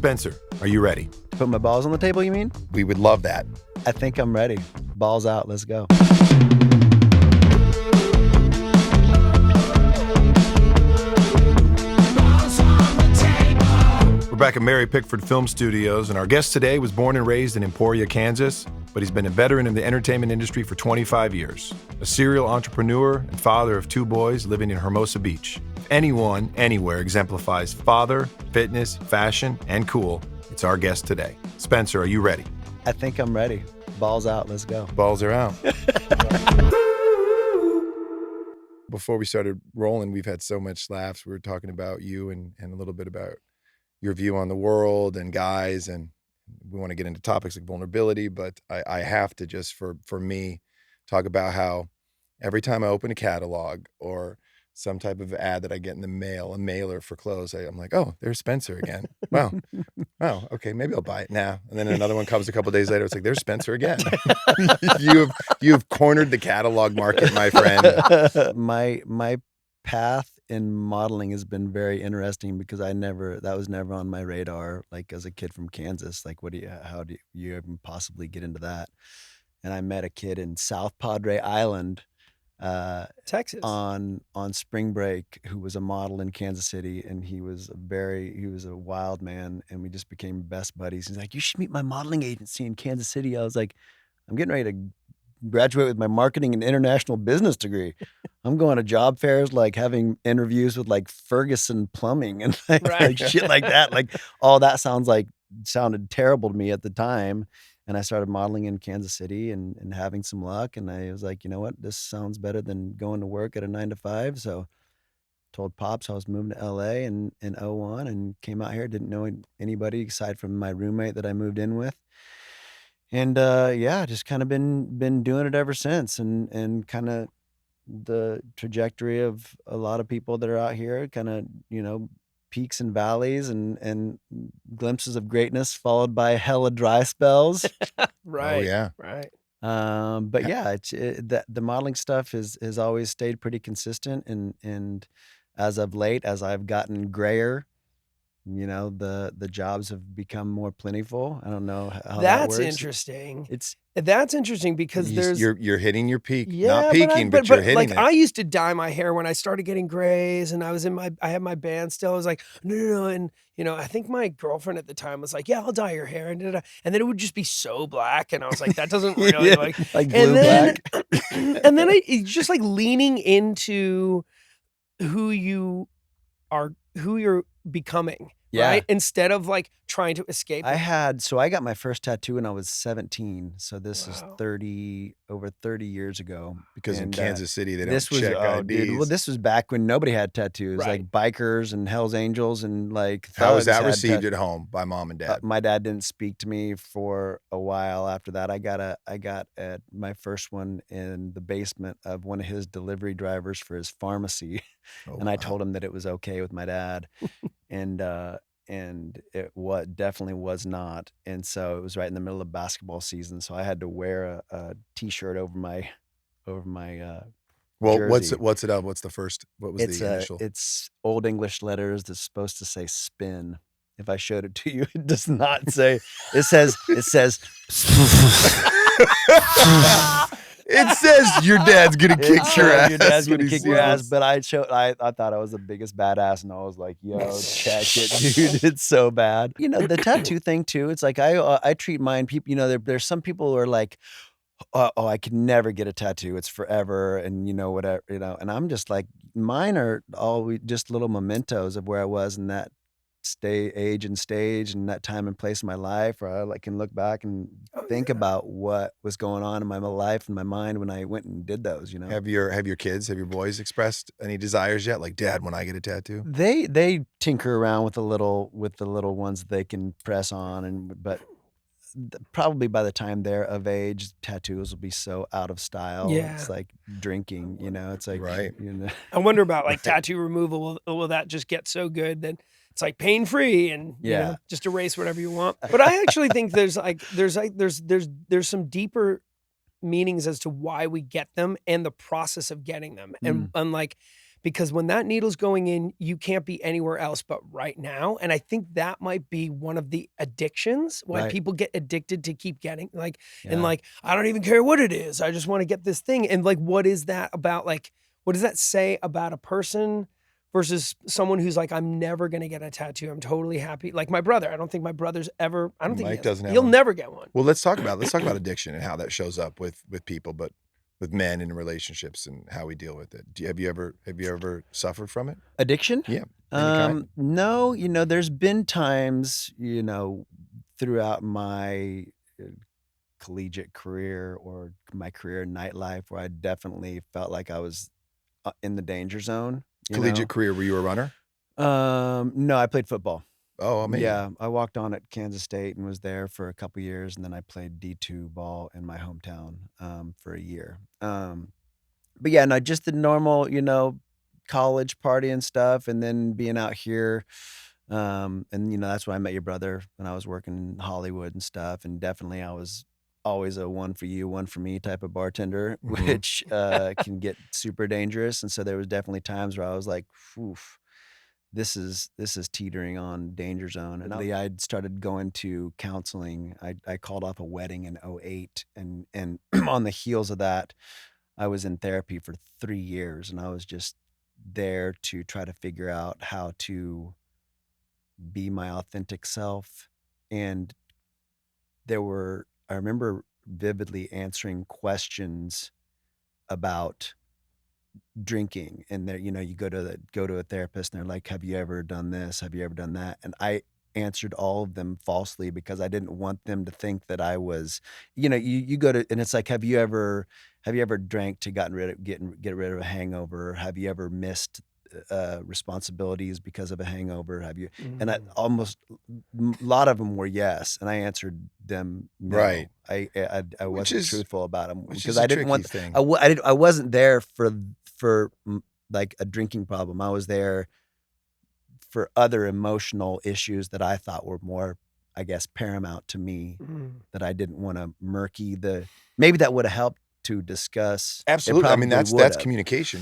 Spencer, are you ready? Put my balls on the table, you mean? We would love that. I think I'm ready. Balls out. Let's go. We're back at Mary Pickford Film Studios, and our guest today was born and raised in Emporia, Kansas, but he's been a veteran in the entertainment industry for 25 years. A serial entrepreneur and father of 2 boys living in Hermosa Beach. If anyone, anywhere exemplifies father, fitness, fashion, and cool, it's our guest today. Spencer, are you ready? I think I'm ready. Balls out. Let's go. Balls are out. Before we started rolling, we've had so much laughs. We were talking about you and a little bit about your view on the world and guys, and we want to get into topics like vulnerability, but I have to just, for me, talk about how every time I open a catalog or some type of ad that I get in the mail, a mailer for clothes, I'm like, oh, there's Spencer again. Wow. Oh, okay, maybe I'll buy it now. And then another one comes a couple of days later. It's like, there's Spencer again. You've cornered the catalog market, my friend. My path in modeling has been very interesting because that was never on my radar. Like as a kid from Kansas, like how do you even possibly get into that? And I met a kid in South Padre Island, Texas, on spring break, who was a model in Kansas City, and he was a wild man, and we just became best buddies. He's like, you should meet my modeling agency in Kansas City. I was like, I'm getting ready to graduate with my marketing and international business degree. I'm going to job fairs, like having interviews with like Ferguson Plumbing and like shit like that. Like all that sounded terrible to me at the time. And I started modeling in Kansas City and having some luck. And I was like, you know what? This sounds better than going to work at a 9-to-5. So told Pops I was moving to LA in 2001 and came out here. Didn't know anybody aside from my roommate that I moved in with. And just kind of been doing it ever since. And kind of the trajectory of a lot of people that are out here, kind of, peaks and valleys and glimpses of greatness followed by hella dry spells. Right. Oh yeah. Right. But yeah, the modeling stuff has always stayed pretty consistent, and as of late, as I've gotten grayer, the jobs have become more plentiful. I don't know how that works. That's interesting. That's interesting because you're hitting your peak. Yeah, not peaking, but you're hitting it. I used to dye my hair when I started getting grays, and I had my band still. I was like, no, and I think my girlfriend at the time was like, yeah, I'll dye your hair, and then it would just be so black, and I was like, that doesn't really like blue black. And then it's just like leaning into who you're becoming. Yeah. Right? Instead of like trying to escape. I got my first tattoo when I was 17. So this is over 30 years ago. Because in Kansas City, they don't check IDs. Dude, well, this was back when nobody had tattoos, right. Like bikers and Hell's Angels and like thugs. How was that received at home by mom and dad? My dad didn't speak to me for a while after that. I got my first one in the basement of one of his delivery drivers for his pharmacy. Oh, and I told him that it was okay with my dad. And it definitely was not. And so it was right in the middle of basketball season. So I had to wear a t-shirt over my well, jersey. what's it up? What's the first? What was the initial? It's Old English letters that's supposed to say spin. If I showed it to you, it does not say. It says. It says your dad's gonna kick your ass. Your dad's gonna kick your ass. But I thought I was the biggest badass, and I was like, "Yo, check it, dude. It's so bad." The tattoo thing too. It's like I treat mine. People, there's some people who are like, "Oh, I could never get a tattoo. It's forever," and whatever, And I'm just like, mine are all just little mementos of where I was in that age and stage and that time and place in my life, where I can look back and think about what was going on in my life and my mind when I went and did those. Have your kids, have your boys expressed any desires yet? Like, Dad, when I get a tattoo? They tinker around with the little ones that they can press on, but probably by the time they're of age, tattoos will be so out of style. Yeah. It's like drinking, it's like, right. I wonder about like tattoo removal. Will that just get so good that it's like pain free and just erase whatever you want? But I actually think there's some deeper meanings as to why we get them and the process of getting them, and like because when that needle's going in, you can't be anywhere else but right now. And I think that might be one of the addictions, why Right. people get addicted to keep getting like, and Yeah. like, I don't even care what it is. I just want to get this thing. And like, what is that about? Like, what does that say about a person versus someone who's like, I'm never going to get a tattoo. I'm totally happy. Like my brother, I don't think my brother's ever, I don't think Mike doesn't have he'll one. never get one. Well, let's talk about addiction and how that shows up with people, but with men in relationships and how we deal with it. Have you ever suffered from it? Addiction? Yeah. Any kind? No, there's been times, throughout my collegiate career or my career in nightlife where I definitely felt like I was in the danger zone. Collegiate career, were you a runner? No, I played football. Oh, amazing. Yeah, I walked on at Kansas State and was there for a couple years, and then I played D2 ball in my hometown for a year. But yeah, no, just the normal, college party and stuff, and then being out here. And that's why I met your brother when I was working in Hollywood and stuff. And definitely I was always a one for you, one for me type of bartender, Mhm. which can get super dangerous. And so there was definitely times where I was like, oof, this is teetering on danger zone. And I'd started going to counseling. I called off a wedding in '08, and on the heels of that, I was in therapy for 3 years, and I was just there to try to figure out how to be my authentic self. And I remember vividly answering questions about drinking, and there, you go to a therapist and they're like, have you ever done this? Have you ever done that? And I answered all of them falsely because I didn't want them to think that I was, you go to, and it's like, have you ever drank to get rid of a hangover? Have you ever missed responsibilities because of a hangover? Have you? And I almost a lot of them were yes, and I answered them no. Right. I wasn't truthful about them Which because is a I didn't want. tricky thing. I wasn't there for like a drinking problem. I was there for other emotional issues that I thought were more, I guess, paramount to me, that I didn't want to murky maybe that would have helped to discuss. Absolutely. I mean, that's would've. communication.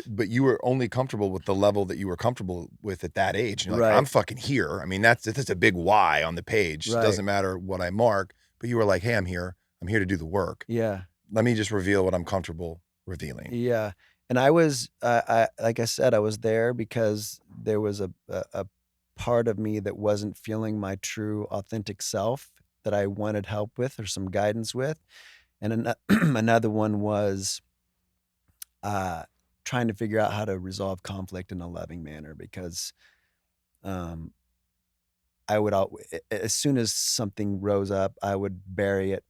But you were only comfortable with the level that you were comfortable with at that age. And you're like, Right. I'm fucking here. I mean, that's a big why on the page. Right. It doesn't matter what I mark, but you were like, hey, I'm here. I'm here to do the work. Yeah. Let me just reveal what I'm comfortable revealing. Yeah. And I was, like I said, I was there because there was a part of me that wasn't feeling my true authentic self that I wanted help with or some guidance with. And another one was trying to figure out how to resolve conflict in a loving manner, because I would, as soon as something rose up, I would bury it,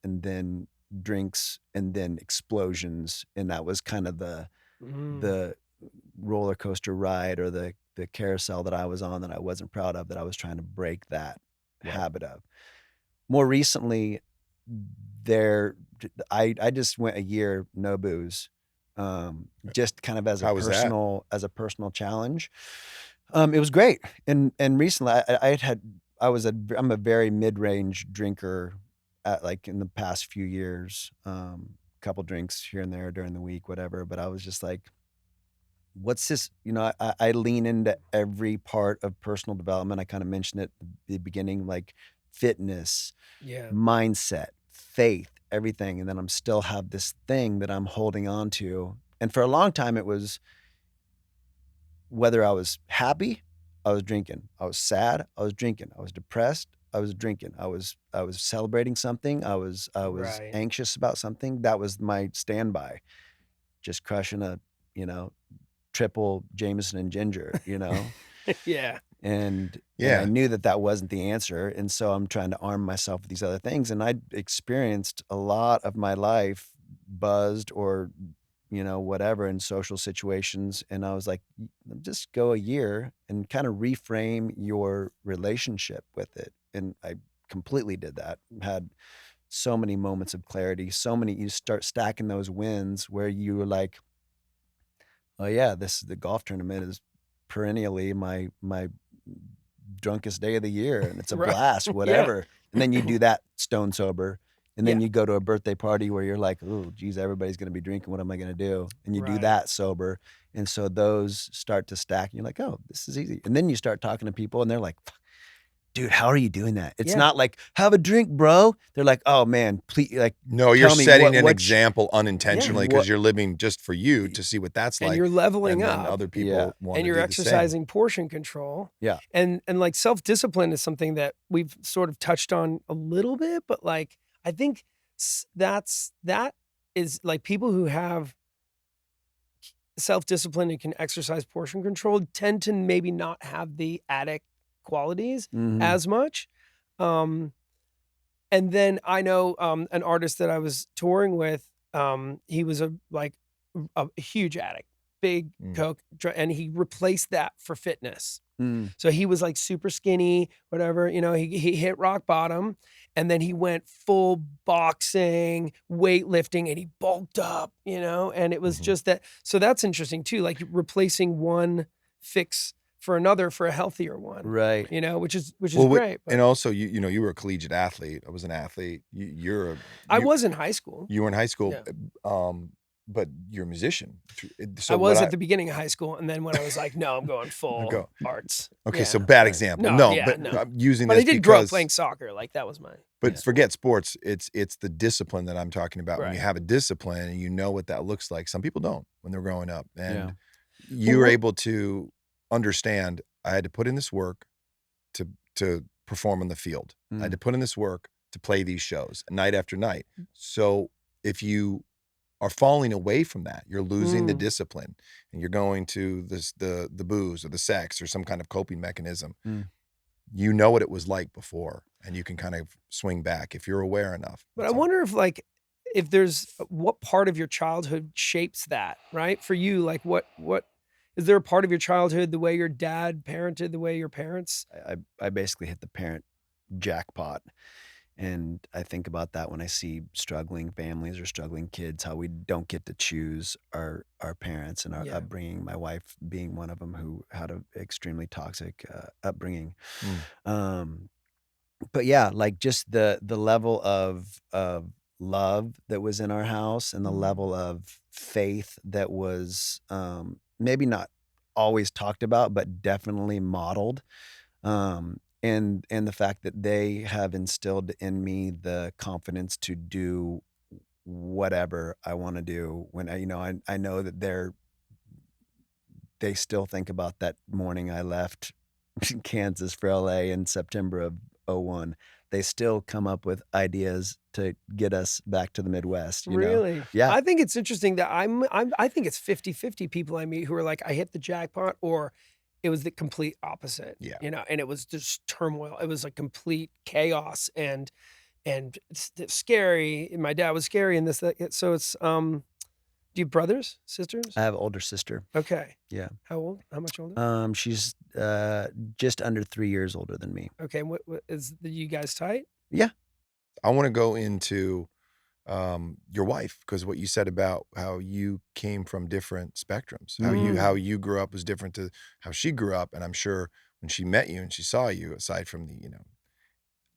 and then drinks, and then explosions. And that was kind of the roller coaster ride, or the carousel that I was on that I wasn't proud of, that I was trying to break that habit of. More recently, I just went a year no booze, just kind of as How was that? a personal challenge. It was great, and recently I'm a very mid-range drinker, like in the past few years, couple drinks here and there during the week, whatever. But I was just like, what's this? I lean into every part of personal development. I kind of mentioned it at the beginning, like fitness, mindset, faith, everything. And then I'm still have this thing that I'm holding on to. And for a long time, it was whether I was happy, I was drinking. I was sad, I was drinking. I was depressed, I was drinking. I was celebrating something. I was Right. anxious about something. That was my standby. Just crushing a, triple Jameson and ginger, Yeah. And Yeah. I knew that wasn't the answer. And so I'm trying to arm myself with these other things. And I experienced a lot of my life buzzed or, whatever, in social situations. And I was like, just go a year and kind of reframe your relationship with it. And I completely did that. Had so many moments of clarity, you start stacking those wins where you were like, oh yeah, the golf tournament is perennially my drunkest day of the year, and it's a Right. blast, whatever. And then you do that stone sober, And then Yeah. you go to a birthday party where you're like, oh, geez, everybody's going to be drinking. What am I going to do? And you do Right. that sober. And so those start to stack. And you're like, oh, this is easy. And then you start talking to people and they're like, dude, how are you doing that? It's Yeah. not like, have a drink, bro. They're like, oh man, please, like, No, you're tell me setting an what example unintentionally because What- you're living just for you to see what that's And like. you're leveling And then up. other people Yeah. want And to you're do the same. exercising portion control. Yeah. And like self-discipline is something that we've sort of touched on a little bit, but like I think that is like people who have self-discipline and can exercise portion control tend to maybe not have the addict qualities Mhm. as much. And then I know an artist that I was touring with, he was a huge addict, big coke, and he replaced that for fitness. Mm. So he was like super skinny, whatever, you know, he hit rock bottom and then he went full boxing, weightlifting, and he bulked up, you know, and it was just that. So that's interesting too, like replacing one fix for another for a healthier one. Right. You know, which is Well, great. And also, you know, you were a collegiate athlete. I was an athlete. I was in high school. You were in high school, Yeah. but you're a musician. So I was at the beginning of high school, and then when I was like, no, I'm going full arts. Okay, Yeah. so bad example. No, Yeah, but I'm using But this I did grow up because playing soccer. Like that was my. But forget sports. It's the discipline that I'm talking about. When you Right. have a discipline and you know what that looks like. Some people don't when they're growing up, and Yeah. you were able to understand. I had to put in this work to perform on the field. I had to put in this work to play these shows night after night. So if you are falling away from that, you're losing the discipline, and you're going to the booze or the sex or some kind of coping mechanism. You know what it was like before, and you can kind of swing back if you're aware enough. But I wonder if there's what part of your childhood shapes that, right? For you, like what is there a part of your childhood, the way your dad parented, the way your parents? I basically hit the parent jackpot. And I think about that when I see struggling families or struggling kids, how we don't get to choose our parents and our upbringing. My wife being one of them who had an extremely toxic upbringing. But yeah, like just the level of love that was in our house and the level of faith that was maybe not always talked about, but definitely modeled. And the fact that they have instilled in me the confidence to do whatever I want to do when I know that they still think about that morning I left Kansas for LA in September of 2001. They still come up with ideas to get us back to the Midwest. You Really? know? Yeah. I think it's interesting that I think it's 50-50 people I meet who are like, I hit the jackpot, or it was the complete opposite. Yeah. You know, and it was just turmoil. It was like complete chaos and it's scary. My dad was scary and this, that. So it's, do you have brothers, sisters? I have an older sister. Okay. Yeah. How old? How much older? She's just under 3 years older than me. Okay. What is you guys tight? Yeah. I want to go into your wife, because what you said about how you came from different spectrums, how you grew up was different to how she grew up, and I'm sure when she met you and she saw you, aside from the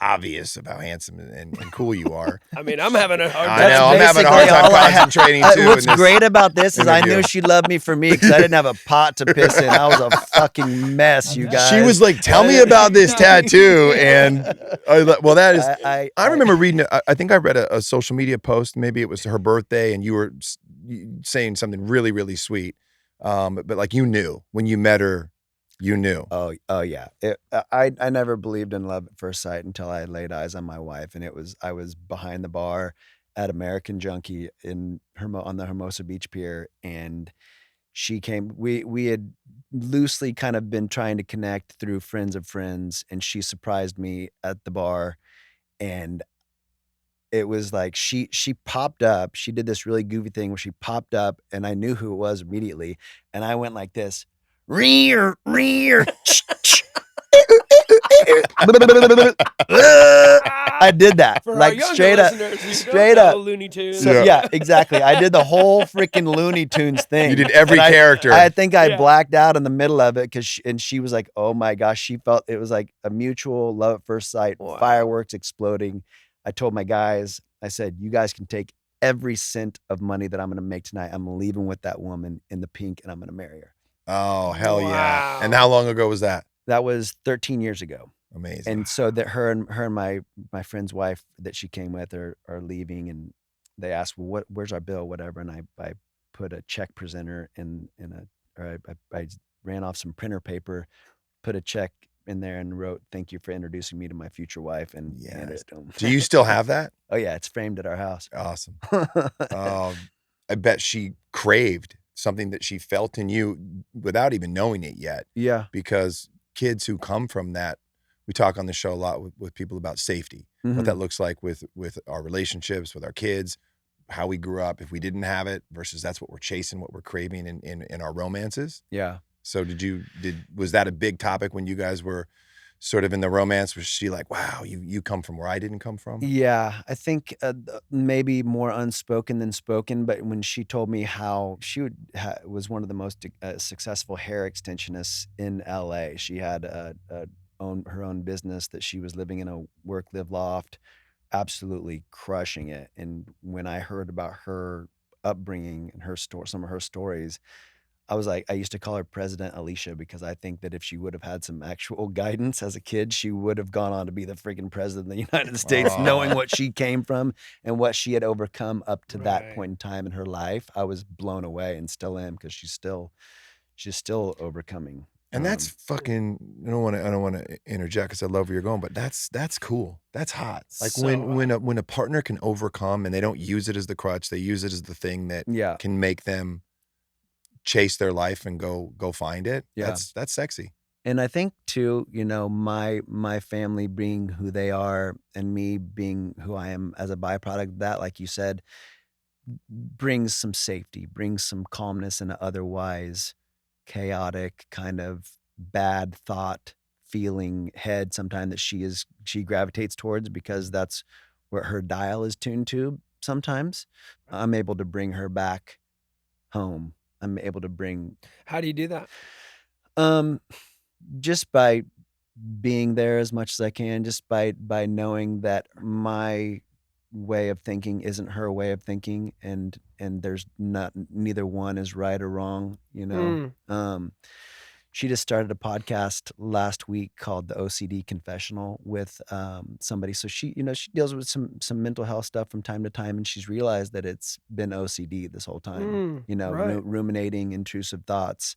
obvious of how handsome and cool you are. I mean, I'm having a hard I know, I'm having a hard time concentrating too. What's great about this is I knew she loved me for me because I didn't have a pot to piss in. I was a fucking mess, you guys. She was like, "Tell me about this tattoo," and well, that is. I remember reading. I think I read a social media post. Maybe it was her birthday, and you were saying something really, really sweet. But like you knew when you met her. You knew. Oh yeah. I never believed in love at first sight until I laid eyes on my wife, and I was behind the bar at American Junkie on the Hermosa Beach Pier, and she came. We had loosely kind of been trying to connect through friends of friends, and she surprised me at the bar, and it was like she popped up. She did this really goofy thing where she popped up, and I knew who it was immediately, and I went like this. Rear. I did that. For like our straight up. Straight up. Looney Tunes. So, yeah, exactly. I did the whole freaking Looney Tunes thing. You did every character. I think I blacked out in the middle of it and she was like, oh my gosh, she felt it was like a mutual love at first sight, fireworks exploding. I told my guys, I said, you guys can take every cent of money that I'm going to make tonight. I'm leaving with that woman in the pink and I'm going to marry her. Oh, hell yeah. And Wow. how long ago was that? That was 13 years ago. Amazing. And so that her and my friend's wife that she came with are leaving, and they asked, well, where's our bill, whatever. And I put a check presenter I ran off some printer paper, put a check in there and wrote, thank you for introducing me to my future wife, and handed it to him. Do you still have that? Oh yeah, it's framed at our house. Awesome. I bet she craved something that she felt in you without even knowing it yet. Yeah. Because kids who come from that, we talk on the show a lot with people about safety, what that looks like with our relationships, with our kids, how we grew up, if we didn't have it versus that's what we're chasing, what we're craving in our romances. Yeah. So was that a big topic when you guys were sort of in the romance? Was she like, wow, you come from where I didn't come from? Yeah, I think maybe more unspoken than spoken, but when she told me how she was one of the most successful hair extensionists in LA, she had her own business that she was living in a work-live loft, absolutely crushing it. And when I heard about her upbringing and some of her stories, I was like, I used to call her President Alicia because I think that if she would have had some actual guidance as a kid, she would have gone on to be the freaking president of the United States, knowing what she came from and what she had overcome up to that point in time in her life. I was blown away and still am, because she's still overcoming. And that's fucking, I don't want to interject because I love where you're going, but that's cool. That's hot. Like So when a partner can overcome and they don't use it as the crutch, they use it as the thing that can make them chase their life and go find it. Yeah. That's sexy. And I think too, my family being who they are and me being who I am as a byproduct of that, like you said, brings some safety, brings some calmness in an otherwise chaotic kind of bad thought feeling head sometimes that she gravitates towards, because that's where her dial is tuned to. Sometimes I'm able to bring her back home. I'm able to bring. How do you do that? Just by being there as much as I can, just by knowing that my way of thinking isn't her way of thinking, and there's neither one is right or wrong, She just started a podcast last week called the OCD Confessional with somebody. So she deals with some mental health stuff from time to time, and she's realized that it's been OCD this whole time. Right. Ruminating intrusive thoughts.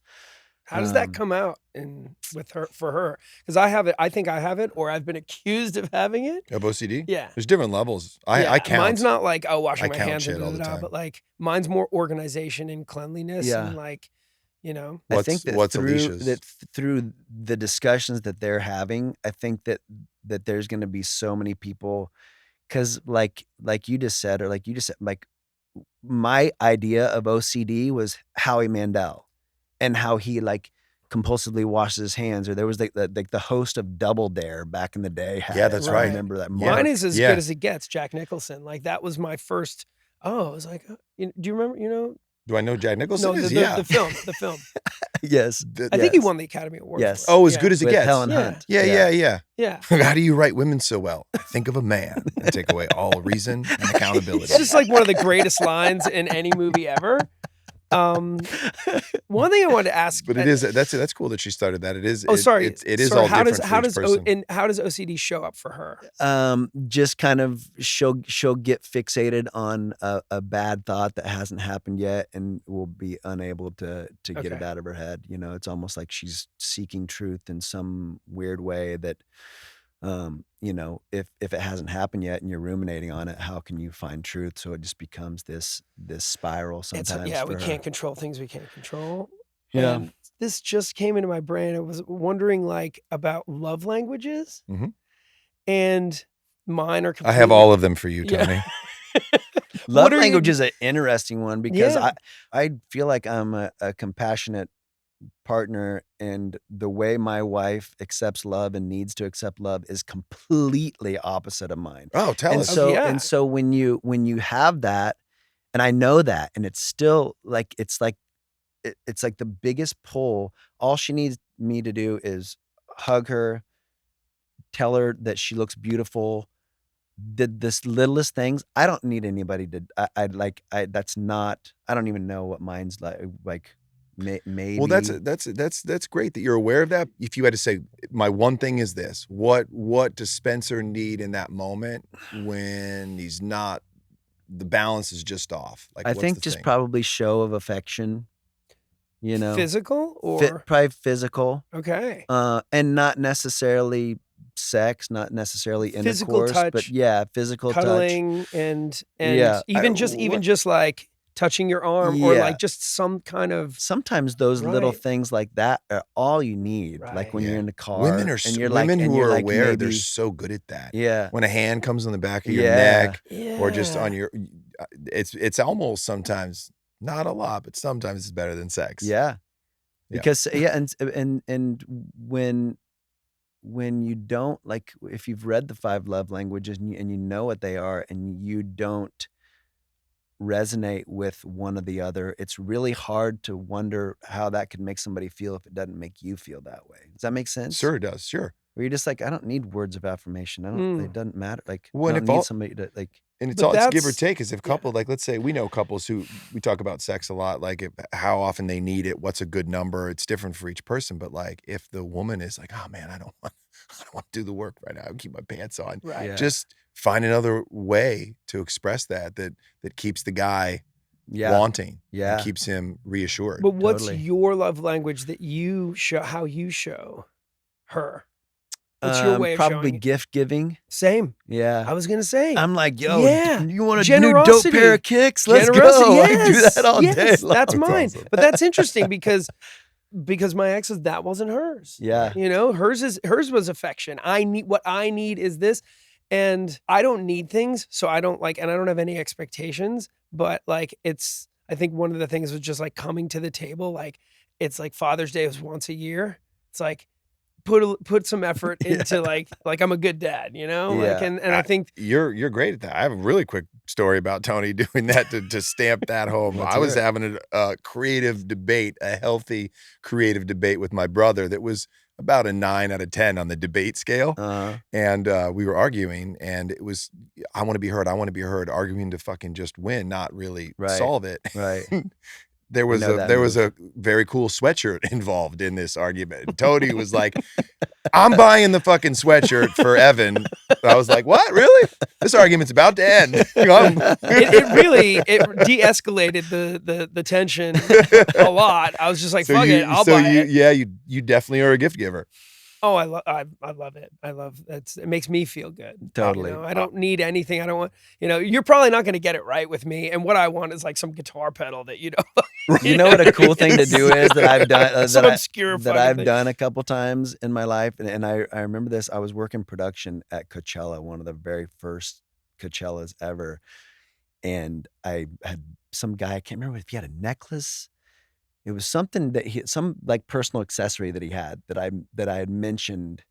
How does that come out for her? Because I have it. I think I have it, or I've been accused of having it. Of OCD? Yeah. There's different levels. I count. Mine's not like, washing my count hands shit and all the time. but like mine's more organization and cleanliness and like, I think that what's Alicia's? through the discussions that they're having, I think that there's going to be so many people, because like you just said, like my idea of OCD was Howie Mandel and how he like compulsively washes his hands, or there was like the host of Double Dare back in the day. Yeah, that's right. I remember that. Mine is as good as it gets. Jack Nicholson. Like that was my first. Oh, I was like, do you remember? Do I know Jack Nicholson? No, the film. Yes. I think he won the Academy Award. Yes. For it. Oh, as good as it With gets. Helen Hunt. Yeah. Yeah. How do you write women so well? I think of a man and take away all reason and accountability. It's just like one of the greatest lines in any movie ever. One thing I wanted to ask, but that's cool that she started that. It is. Oh, sorry. It is sorry, all how different does for each person. how does OCD show up for her? Just kind of she'll get fixated on a bad thought that hasn't happened yet, and will be unable to get it out of her head. It's almost like she's seeking truth in some weird way that, if it hasn't happened yet and you're ruminating on it, how can you find truth? So it just becomes this spiral sometimes. We can't control things we can't control. Yeah. And this just came into my brain. I was wondering about love languages, and mine are completely. I have all of them for you, Tony. Love language is an interesting one, because I feel like I'm a compassionate partner, and the way my wife accepts love and needs to accept love is completely opposite of mine. Oh, tell us. And so when you have that, and I know that, and it's still like it's like the biggest pull. All she needs me to do is hug her, tell her that she looks beautiful, did this littlest things. I don't need anybody to. That's not. I don't even know what mine's like. Like maybe. Well, that's great that you're aware of that. If you had to say, my one thing is this, what does Spencer need in that moment when he's not, the balance is just off? Like, I what's think the just thing? probably show of affection. You know, Physical or probably physical. okay. And not necessarily sex, not necessarily Physical intercourse, but touch, yeah, physical touch. cuddling, and Yeah. even just like touching your arm or Yeah. like just some kind of Sometimes those little Right. things like that are all you need. Like Right. when Yeah. you're in the car Women are and you're women like, and who you're are like aware, they're maybe, so good at that. yeah, When a hand comes on the back of your yeah, neck or just on your, it's almost sometimes, not a lot, but sometimes it's better than sex. yeah. Yeah. Because and when you don't, like, if you've read the 5 love languages and you know what they are and you don't resonate with one or the other, it's really hard to wonder how that could make somebody feel if it doesn't make you feel that way. Does that make sense? Sure it does. Sure. Where you're just like, I don't need words of affirmation. It doesn't matter. Like, Well, I and don't need somebody to like. and it's But all, it's give or that's- take. Is if couple, like, let's say we know couples who, we talk about sex a lot, like how often they need it, what's a good number. It's different for each person. But like, if the woman is like, oh man, I don't want to do the work right now, I'll keep my pants on. Right. Yeah. Just find another way to express that keeps the guy Yeah. wanting, Yeah. and keeps him reassured. But what's Totally. your love language that you show? How you show her? What's your way of probably showing it? gift giving. Same. Yeah. I was gonna say. I'm like, yo, Yeah. you want a new dope pair of kicks? Let's Generosity, go. I can do that all day long. That's mine. awesome. But that's interesting because my ex's, that wasn't hers. Yeah. You know, hers was affection. What I need is this. And I don't need things. So I don't like, and I don't have any expectations, but like, I think one of the things was just like coming to the table. Like, it's like Father's Day was once a year. It's like, put some effort into like I'm a good dad, you know? Like, Yeah. and I think You're great at that. I have a really quick story about Tony doing that to stamp that home. Let's I was hear it. having a creative debate, a healthy creative debate with my brother that was about a 9 out of 10 on the debate scale. And we were arguing, and it was, I want to be heard, arguing to fucking just win, not really Right. solve it. Right. There was know that a very cool sweatshirt involved in this argument. Tony was like, I'm buying the fucking sweatshirt for Evan. I was like, what? Really? This argument's about to end. it really de-escalated the tension a lot. I was just like, fuck it, I'll buy it. Yeah, you definitely are a gift giver. Oh, I love it. I love it. It makes me feel good. Totally. You know, I don't need anything. I don't want, you're probably not going to get it right with me. And what I want is like some guitar pedal that, You know what a cool thing to do is that I've done some obscure that fucking I've thing. done a couple times in my life, and I remember this. I was working production at Coachella, one of the very first Coachellas ever, and I had some guy, I can't remember if he had a necklace. It was something that some like personal accessory that he had that I had mentioned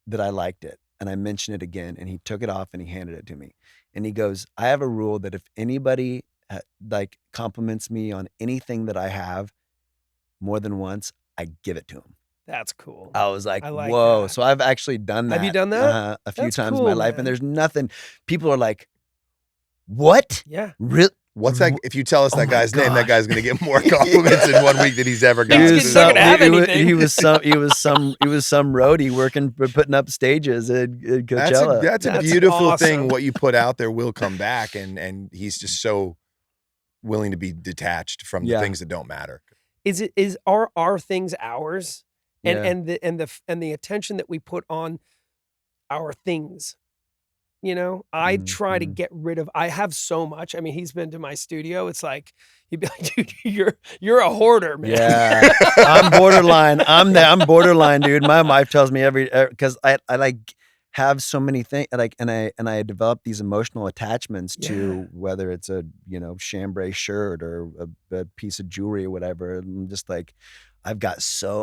that I liked it, and I mentioned it again, and he took it off and he handed it to me, and he goes, I have a rule that if anybody like compliments me on anything that I have more than once, I give it to him. That's cool. I was like, I like whoa. that. So I've actually done that. Have you done that? A few That's times cool, in my life, man. and there's nothing. People are like, what? Yeah. Really? What's that? If you tell us Oh that my guy's name, that gosh. guy's going to get more compliments in 1 week than he's ever gotten. He's not gonna have anything. He was some roadie working, putting up stages at Coachella. That's a That's beautiful awesome. thing. What you put out there will come back, and he's just so willing to be detached from the Yeah. things that don't matter. Are things ours? And Yeah. the attention that we put on our things. I try to Mhm. get rid of. I have so much. I mean, he's been to my studio. It's like he'd be like, "Dude, you're a hoarder, man." Yeah, I'm borderline. I'm borderline, dude. My wife tells me because I like have so many things, like, and I develop these emotional attachments to whether it's a chambray shirt or a piece of jewelry or whatever. I'm just like, I've got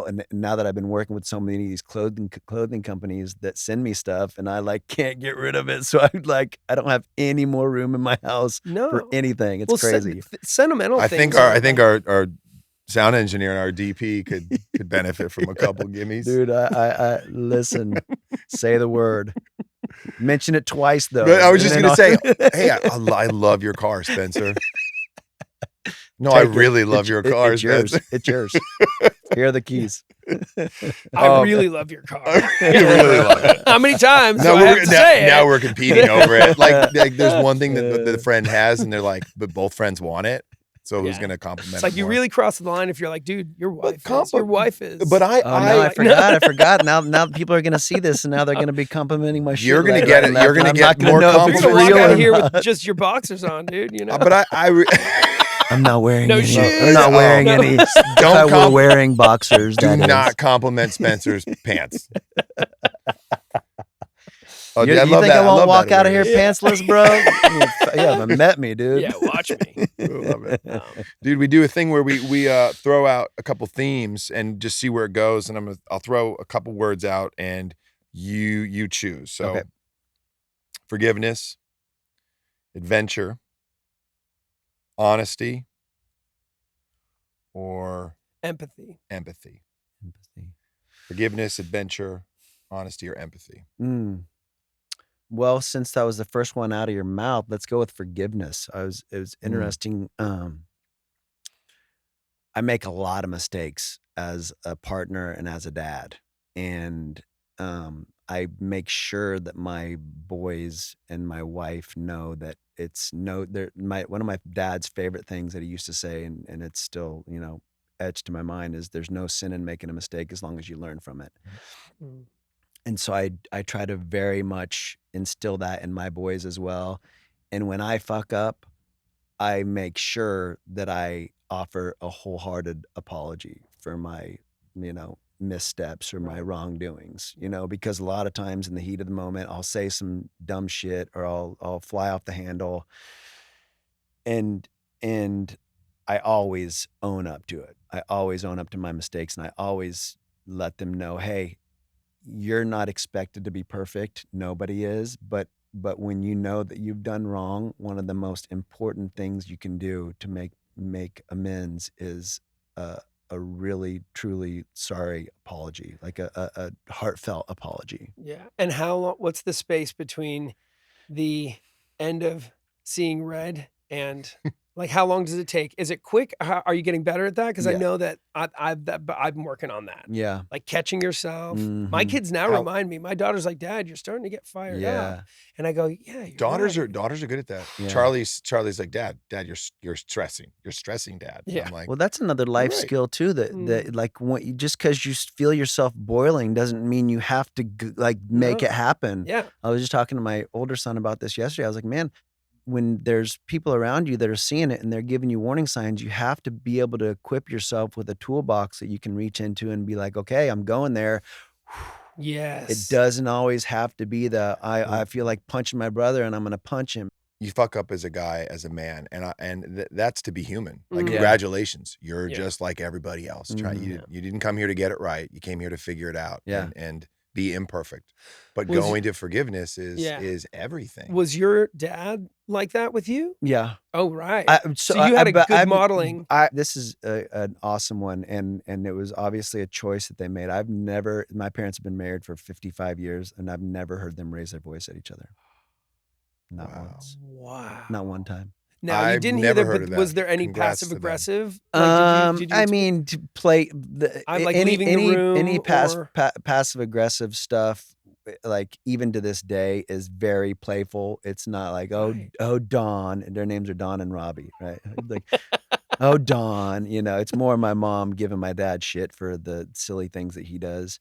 and now that I've been working with so many of these clothing companies that send me stuff, and I like can't get rid of it. So I don't have any more room in my house for No. anything. It's Well, crazy. sentimental. I think things our sound engineer and our DP could benefit from a couple gimmies. Dude, I listen, say the word. Mention it twice though. But I was just And gonna then say, hey, I love your car, Spencer. No, I Take it. really love your car, It's yours. Spencer. It's yours. Here are the keys. I really love your car. I really love it. How many times do Now I have to say now it? we're competing over it. Like there's one thing that the friend has, and they're like, but both friends want it. So who's Yeah. gonna compliment? It's like it you more? really cross the line if you're like, dude, your wife is. But Oh no, I forgot. Now people are gonna see this, and now they're gonna be complimenting my shit. You're gonna left, get right, it. left, You're gonna and I'm get not gonna more know if You're it's gonna walk real out or of here not. with just your boxers on, dude. You know. But I'm not wearing No any. shoes. I'm not wearing No. any. Don't If I were wearing boxers. do that is. not compliment Spencer's pants. Oh, You, dude, I you love think that. I won't love walk that out of here awareness. pantsless, bro? You haven't met me, dude. Yeah, watch me. I love it. Dude, we do a thing where we throw out a couple themes and just see where it goes. And I'll throw a couple words out and you choose. So Okay. Forgiveness, adventure, honesty, or Empathy. empathy. Empathy. Forgiveness, adventure, honesty, or empathy. Well, since that was the first one out of your mouth, let's go with forgiveness. It was interesting. I make a lot of mistakes as a partner and as a dad. And I make sure that my boys and my wife know that one of my dad's favorite things that he used to say, and it's still, etched to my mind, is there's no sin in making a mistake as long as you learn from it. Mm. And so I try to very much instill that in my boys as well. And when I fuck up, I make sure that I offer a wholehearted apology for my, missteps or my wrongdoings, because a lot of times in the heat of the moment, I'll say some dumb shit or I'll fly off the handle. And I always own up to it. I always own up to my mistakes, and I always let them know, hey, you're not expected to be perfect. Nobody is. But when you know that you've done wrong, one of the most important things you can do to make amends is a really, truly sorry apology, like a heartfelt apology. Yeah. And how long? What's the space between the end of seeing red and like how long does it take? Is it quick? Are you getting better at that? Because I Yeah. know that I've been working on that. Yeah. Like catching yourself. My Mhm. kids now How- remind me. My daughter's like, "Dad, you're starting to get fired up," and I go, "Yeah, you're Daughters right." are good at that. Yeah. Charlie's like, Dad, you're stressing. You're stressing, Dad. And Yeah. I'm like, Well, that's another life right. skill too. That like just because you feel yourself boiling doesn't mean you have to make No. it happen. Yeah. I was just talking to my older son about this yesterday. I was like, man, when there's people around you that are seeing it and they're giving you warning signs, you have to be able to equip yourself with a toolbox that you can reach into and be like, okay, I'm going there. Yes. It doesn't always have to be I feel like punching my brother and I'm going to punch him. You fuck up as a guy, as a man, and that's to be human. Like, Mhm. Yeah. congratulations, you're Yeah. just like everybody else. Mhm. You didn't come here to get it right. You came here to figure it out. Yeah. And be imperfect. But Was- going to forgiveness Yeah. is everything. Was your dad like that with you? Yeah. Oh, right. So you had a good I'm- modeling. This is an awesome one, and it was obviously a choice that they made. My parents have been married for 55 years, and I've never heard them raise their voice at each other. Not Wow. once. Wow. Not one time. Now you I've didn't hear never that, heard but of was that. there any Congrats to passive them. aggressive? I mean, to play like leaving the room any or- passive aggressive stuff, like even to this day, is very playful. It's not like Right. oh Don, and their names are Don and Robbie, right? Like oh Don, it's more my mom giving my dad shit for the silly things that he does.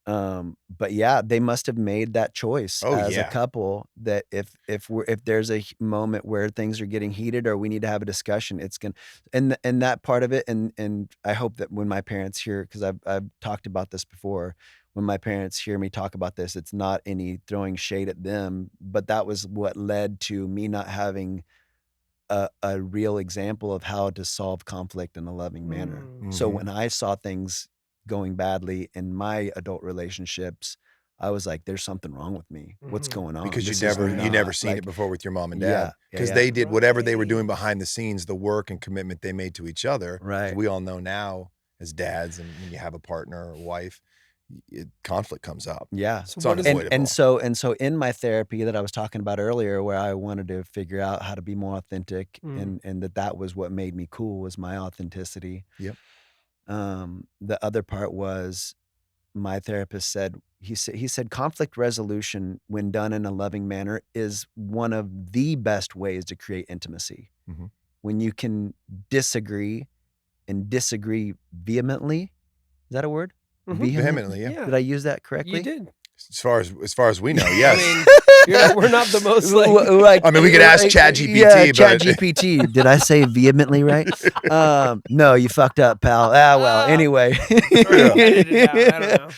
But yeah, they must have made that choice Oh, as a yeah. couple, that if there's a moment where things are getting heated or we need to have a discussion, it's gonna, and that part of it, and I hope that when my parents hear, because I've talked about this before, when my parents hear me talk about this, it's not any throwing shade at them, but that was what led to me not having a real example of how to solve conflict in a loving manner. So Mhm. when I saw things going badly in my adult relationships, I was like, there's something wrong with me. What's Mhm. going on? Because This you is never not, seen like, it before with your mom and Yeah, dad. yeah, Because yeah. they did whatever they were Right. doing behind the scenes, the work and commitment they made to each other. 'Cause Right. we all know now as dads, and when you have a partner or wife, conflict comes up. Yeah. So It's what is unavoidable. And so in my therapy that I was talking about earlier, where I wanted to figure out how to be more authentic, Mm. and that was what made me cool, was my authenticity. Yep. The other part was, my therapist said, he said conflict resolution, when done in a loving manner, is one of the best ways to create intimacy. Mhm. When you can disagree, and disagree vehemently. Is that a word? Mhm. Vehemently, yeah. Yeah. Did I use that You correctly? did. As far as we know, I yes. mean, we're not the most like. Like, I mean, we could ask like, ChatGPT, yeah, but ChatGPT. Did I say vehemently right? No, you fucked up, pal. Ah, well, anyway. Or we'll edit it out. I don't know.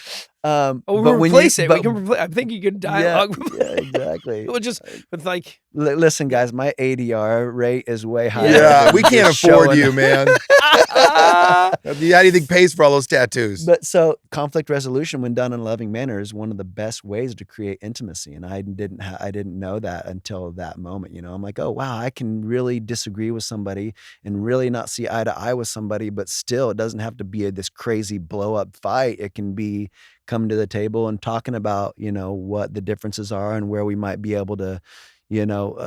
But We'll when replace you, it. but We can replace. I think you could yeah, dialogue. yeah, exactly. We'll just with like. Listen, guys, my ADR rate is way higher. yeah, than we can't just afford showing- you, man. How do you think pays for all those tattoos? But so conflict resolution, when done in a loving manner, is one of the best ways to create intimacy. And I didn't know that until that moment. You know, I'm like, oh wow, I can really disagree with somebody and really not see eye to eye with somebody, but still, it doesn't have to be this crazy blow up fight. It can be coming to the table and talking about, you know, what the differences are and where we might be able to, you know,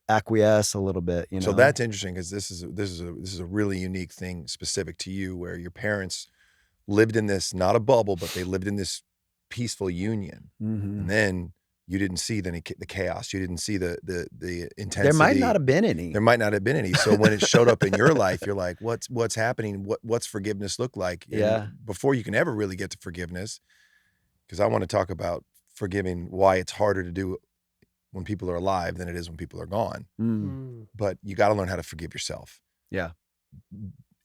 acquiesce a little bit. You know, So that's interesting, because this is a really unique thing specific to you, where your parents lived in this, not a bubble, but they lived in this peaceful union, and then you didn't see the chaos, you didn't see the intensity. There might not have been any. There might not have been any. So when it showed up in your life, you're like, what's happening? What's forgiveness look like? And Yeah. before you can ever really get to forgiveness, because I want to talk about forgiving, why it's harder to do when people are alive than it is when people are gone. But you got to learn how to forgive yourself. Yeah.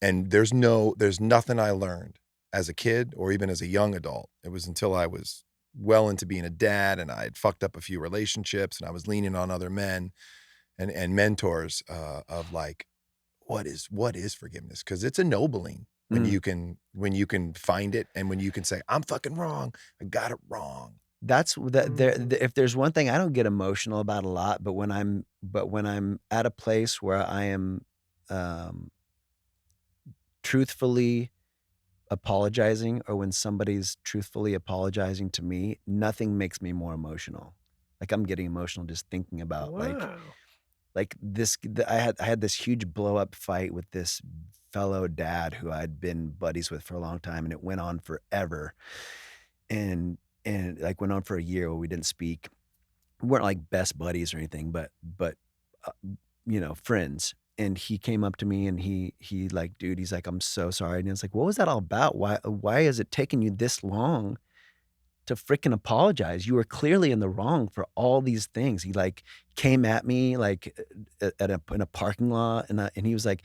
And there's nothing I learned as a kid or even as a young adult. It was until I was well into being a dad, and I had fucked up a few relationships, and I was leaning on other men and mentors of like, what is forgiveness? Because it's ennobling when you can find it, and when you can say, I'm fucking wrong, I got it wrong. That's that. If there's one thing I don't get emotional about a lot, but when I'm at a place where I am truthfully apologizing, or when somebody's truthfully apologizing to me, nothing makes me more emotional. Like, I'm getting emotional just thinking about like this. I had this huge blow up fight with this fellow dad who I'd been buddies with for a long time, and it went on forever, and like went on for a year where we didn't speak. We weren't like best buddies or anything, but you know, friends. And he came up to me and he like, dude, he's like, I'm so sorry. And it's like, what was that all about? Why is it taking you this long to freaking apologize? You were clearly in the wrong for all these things. He like came at me like in a parking lot, and he was like,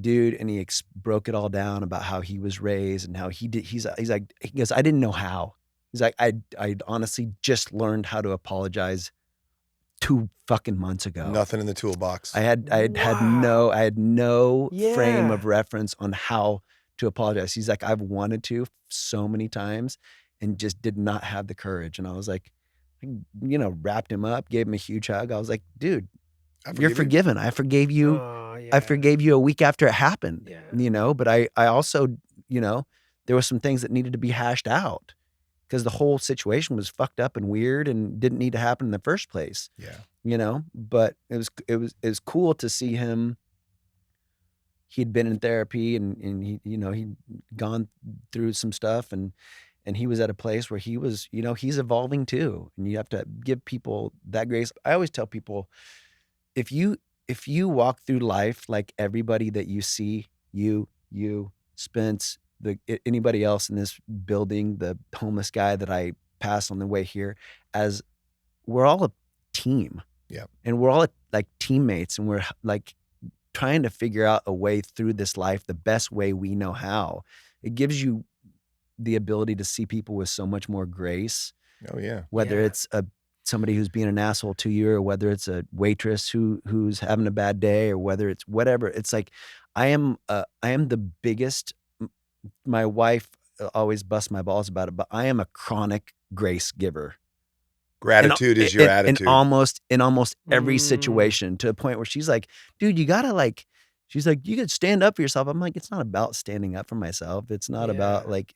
dude, and he broke it all down about how he was raised and how he did. He goes, I didn't know how. He's like, I honestly just learned how to apologize 2 fucking months ago. Nothing in the toolbox. I had no frame of reference on how to apologize. He's like, I've wanted to so many times and just did not have the courage. And I was like, you know, wrapped him up, gave him a huge hug. I was like, dude, you're forgiven. I forgave you. I forgave you a week after it happened, you know, but I also, you know, there were some things that needed to be hashed out, because the whole situation was fucked up and weird and didn't need to happen in the first place. Yeah. You know, but it was cool to see him. He'd been in therapy and he, you know, he'd gone through some stuff, and he was at a place where he was, you know, he's evolving too. And you have to give people that grace. I always tell people, if you walk through life like everybody that you see, you, Spence, anybody else in this building, the homeless guy that I passed on the way here, as we're all a team. Yeah. And we're all like teammates, and we're like trying to figure out a way through this life the best way we know how. It gives you the ability to see people with so much more grace. Oh yeah. Whether it's somebody who's being an asshole to you, or whether it's a waitress who's having a bad day, or whether it's whatever. It's like, I am the biggest. My wife always busts my balls about it, but I am a chronic grace giver. Gratitude is your attitude. In almost every situation, to a point where she's like, dude, you gotta like She's like, you could stand up for yourself. I'm like, it's not about standing up for myself. It's not about Yeah. like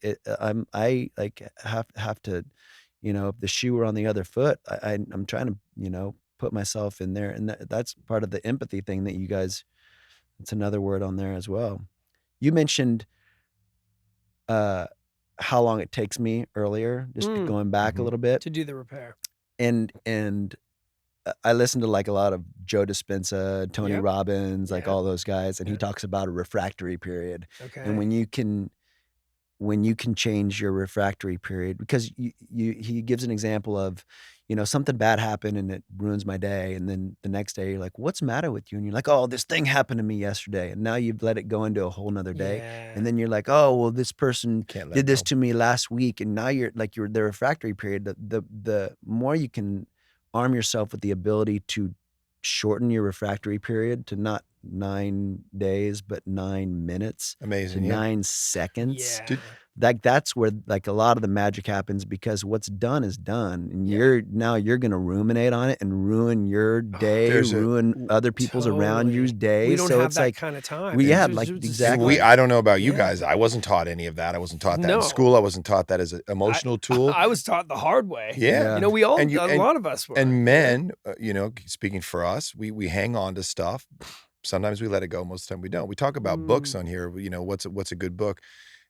I like have to, if the shoe were on the other foot, I'm trying to, put myself in there. And that's part of the empathy thing that you guys, it's another word on there as well. You mentioned how long it takes me earlier, just going back a little bit. To do the repair. And I listen to like a lot of Joe Dispenza, Tony Yep. Robbins, like Yeah. all those guys, and he Yeah. talks about a refractory period. Okay. And when you can change your refractory period, because he gives an example of, something bad happened and it ruins my day, and then the next day you're like, what's the matter with you? And you're like, oh, this thing happened to me yesterday, and now you've let it go into a whole nother day. Yeah. And then you're like, oh, well, this person Can't let did this go. to me last week, and now you're like, the refractory period, the more you can arm yourself with the ability to shorten your refractory period to not 9 days, but 9 minutes to Amazing. Yeah. 9 seconds. Yeah. Like that's where like a lot of the magic happens, because what's done is done, and you're gonna ruminate on it and ruin your day, There's a- ruin other people's around Totally. you's day. We don't so have it's that like kind of time. we It's had just- like it's just exactly. like- I don't know about you Yeah. guys. I wasn't taught any of that. I wasn't taught that No. in school. I wasn't taught that as an emotional tool. I was taught the hard way. Yeah. We all, And a lot of us were. And men, speaking for us, we hang on to stuff. Sometimes we let it go. Most of the time we don't. We talk about books on here. What's a good book?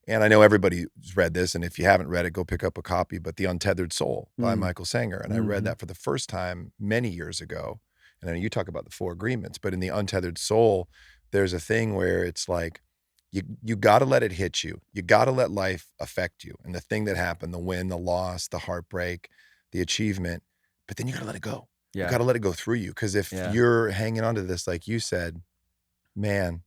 And I know everybody's read this, and if you haven't read it, go pick up a copy. But The Untethered Soul by Michael Sanger. And I read that for the first time many years ago. And I know you talk about the 4 agreements, but in The Untethered Soul, there's a thing where it's like, you got to let it hit you. You got to let life affect you. And the thing that happened, the win, the loss, the heartbreak, the achievement, but then you got to let it go. Yeah. You got to let it go through you. Because if you're hanging on to this, like you said, man,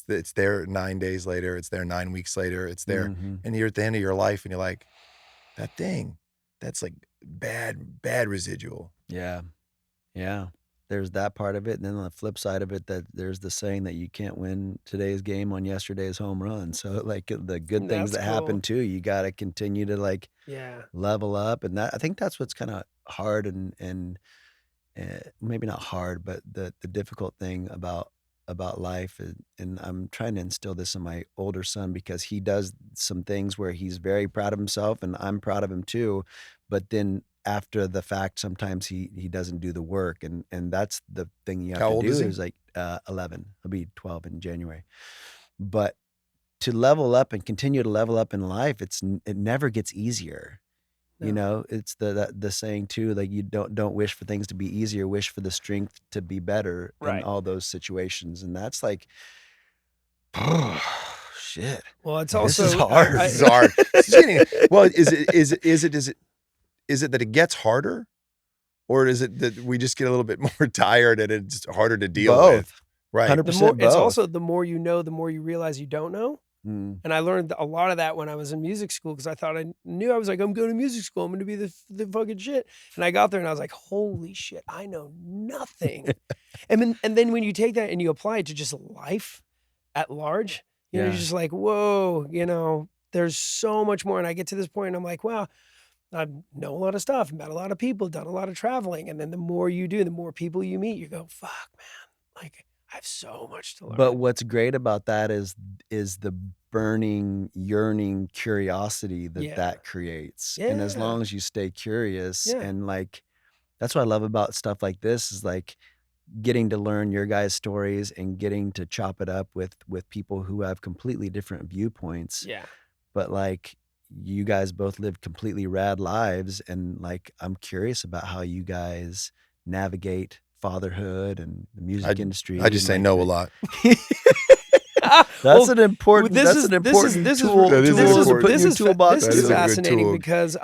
it's there 9 days later, it's there 9 weeks later, it's there, and you're at the end of your life, and you're like, that thing, that's like bad residual. Yeah. There's that part of it, and then on the flip side of it, that there's the saying that you can't win today's game on yesterday's home run. So like the good things That's that happen cool. too, you got to continue to like level up, and that I think that's what's kind of hard and maybe not hard, but the difficult thing about life, and I'm trying to instill this in my older son, because he does some things where he's very proud of himself, and I'm proud of him too, but then after the fact, sometimes he doesn't do the work, and that's the thing you have How to old do is he? is like 11. He'll be 12 in January. But to level up and continue to level up in life, it never gets easier. It's the saying too, like you don't wish for things to be easier, wish for the strength to be better in Right. all those situations. And that's like, shit. Well, it's This also is hard. This is hard. Well, is it that it gets harder, or is it that we just get a little bit more tired and it's harder to deal with? Both. Right. 100% the more, both. it's also the more you know, the more you realize you don't know. Mm. And I learned a lot of that when I was in music school, because I thought I knew. I was like, I'm going to music school. I'm going to be the fucking shit. And I got there and I was like, holy shit, I know nothing. and then when you take that and you apply it to just life at large, you're just like, whoa, there's so much more. And I get to this point and I'm like, wow, I know a lot of stuff, met a lot of people, done a lot of traveling. And then the more you do, the more people you meet, you go, fuck, man, like I have so much to learn. But what's great about that is the burning, yearning curiosity that creates. And as long as you stay curious and like, that's what I love about stuff like this, is like getting to learn your guys' stories and getting to chop it up with people who have completely different viewpoints. Yeah. But like, you guys both live completely rad lives, and like, I'm curious about how you guys navigate fatherhood and the music industry. I just say no a lot. That's an important. This That's is an important this is tool. That is tool to important. put in this your is toolbox. this That is is a good fascinating tool. because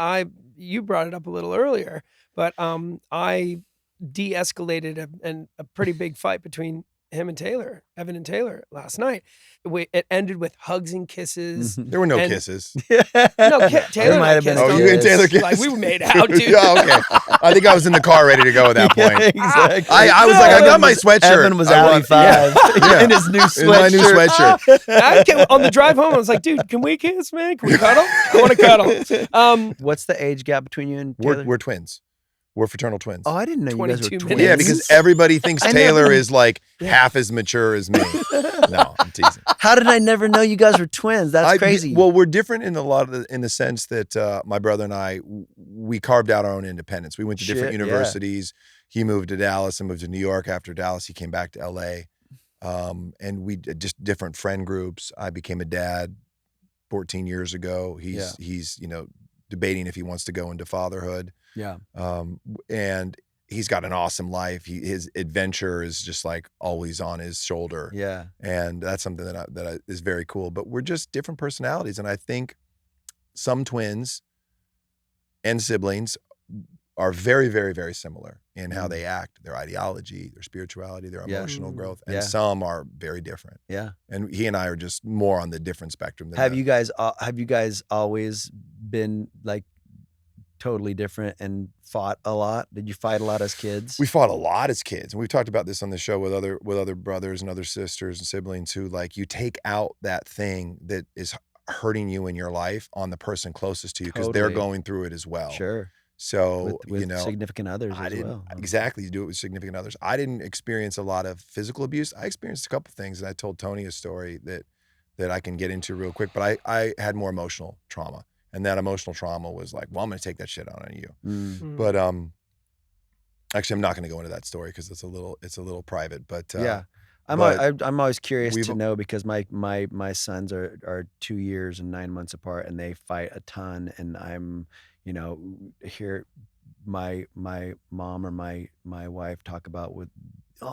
you brought it up a little earlier, but I de-escalated a pretty big fight between him and Evan and Taylor last night. It ended with hugs and kisses. There were no And- kisses. No, Taylor might and I have been kissed. a Oh, Don't- you and Taylor kissed? Like we made out, dude. Yeah, okay. I think I was in the car ready to go at that point. Exactly. I was like, I got my sweatshirt. Evan was I out want- 5 Yeah. in his new sweatshirt. In my new sweatshirt. On the drive home, I was like, dude, can we kiss, man? Can we cuddle? I want to cuddle. What's the age gap between you and Taylor? We're twins. We're fraternal twins. Oh, I didn't know you guys were 22 twins. minutes. Yeah, because everybody thinks I Taylor never- is like half as mature as me. No, I'm teasing. How did I never know you guys were twins? That's crazy. Well, we're different in in the sense that my brother and I, we carved out our own independence. We went to different Shit, yeah. universities. He moved to Dallas and moved to New York. After Dallas, he came back to LA. And we just different friend groups. I became a dad 14 years ago. He's debating if he wants to go into fatherhood. Yeah. And he's got an awesome life. His adventure is just like always on his shoulder. Yeah. And that's something that is very cool. But we're just different personalities. And I think some twins and siblings are very, very, very similar in how they act, their ideology, their spirituality, their emotional growth. And some are very different. Yeah. And he and I are just more on the different spectrum. Have you guys always been like totally different and fought a lot? Did you fight a lot as kids? We fought a lot as kids, and we've talked about this on the show with other brothers and other sisters and siblings who, like, you take out that thing that is hurting you in your life on the person closest to you because they're going through it as well. Sure. So with significant others as well. Exactly, you do it with significant others. I didn't experience a lot of physical abuse. I experienced a couple things, and I told Tony a story that I can get into real quick. But I had more emotional trauma. And that emotional trauma was like, well, I'm going to take that shit out on you. But actually, I'm not going to go into that story because it's a little private. But yeah, I'm always curious to know because my sons are 2 years and 9 months apart, and they fight a ton. And I'm hear my mom or my wife talk about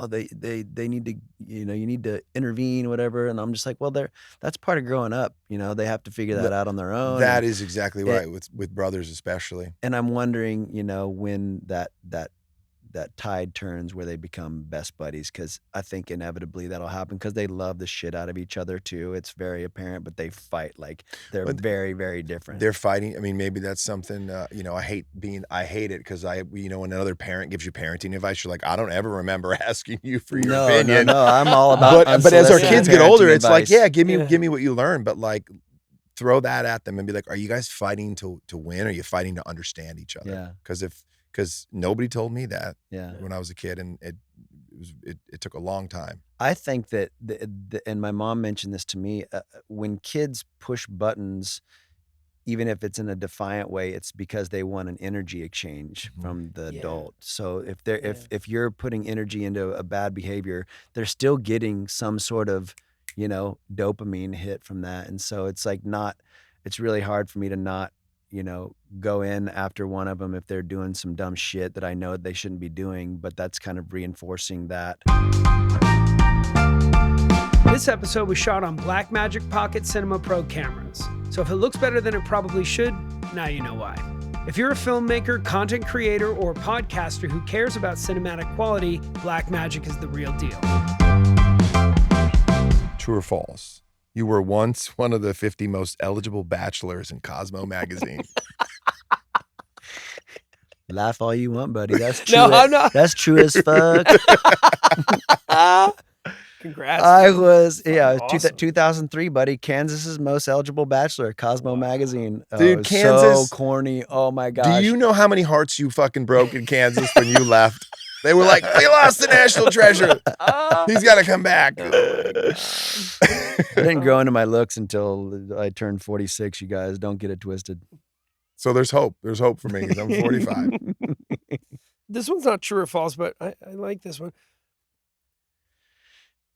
they need to, you need to intervene, whatever. And I'm just like, well, that's part of growing up. They have to figure that out on their own. That is exactly right, with brothers especially. And I'm wondering, when that tide turns where they become best buddies, because I think inevitably that'll happen because they love the shit out of each other too. It's very apparent, but they fight like they're very, very different. They're fighting. I mean, maybe that's something, I hate it because when another parent gives you parenting advice, you're like, I don't ever remember asking you for your opinion. No, I'm all about but as our kids get older, it's advice. like, yeah, give me what you learned, but like throw that at them and be like, are you guys fighting to win? Or are you fighting to understand each other? Yeah. Because nobody told me that when I was a kid, and it took a long time. I think that, and my mom mentioned this to me, when kids push buttons, even if it's in a defiant way, it's because they want an energy exchange from the adult. So if you're putting energy into a bad behavior, they're still getting some sort of, dopamine hit from that. And so it's like it's really hard for me to not, go in after one of them if they're doing some dumb shit that I know they shouldn't be doing, but that's kind of reinforcing that. This episode was shot on Blackmagic Pocket Cinema Pro cameras. So if it looks better than it probably should, now you know why. If you're a filmmaker, content creator, or podcaster who cares about cinematic quality, Blackmagic is the real deal. True or false? You were once one of the 50 most eligible bachelors in Cosmo magazine. Laugh all you want, buddy. That's true. No, I'm not. That's true as fuck. Congrats. I was, awesome. 2003, buddy. Kansas's most eligible bachelor, Cosmo magazine. Dude, so Kansas. corny. Oh my gosh. Do you know how many hearts you fucking broke in Kansas when you left? They were like, we lost the national treasure. He's got to come back. I didn't grow into my looks until I turned 46, you guys. Don't get it twisted. So there's hope. There's hope for me because I'm 45. This one's not true or false, but I like this one.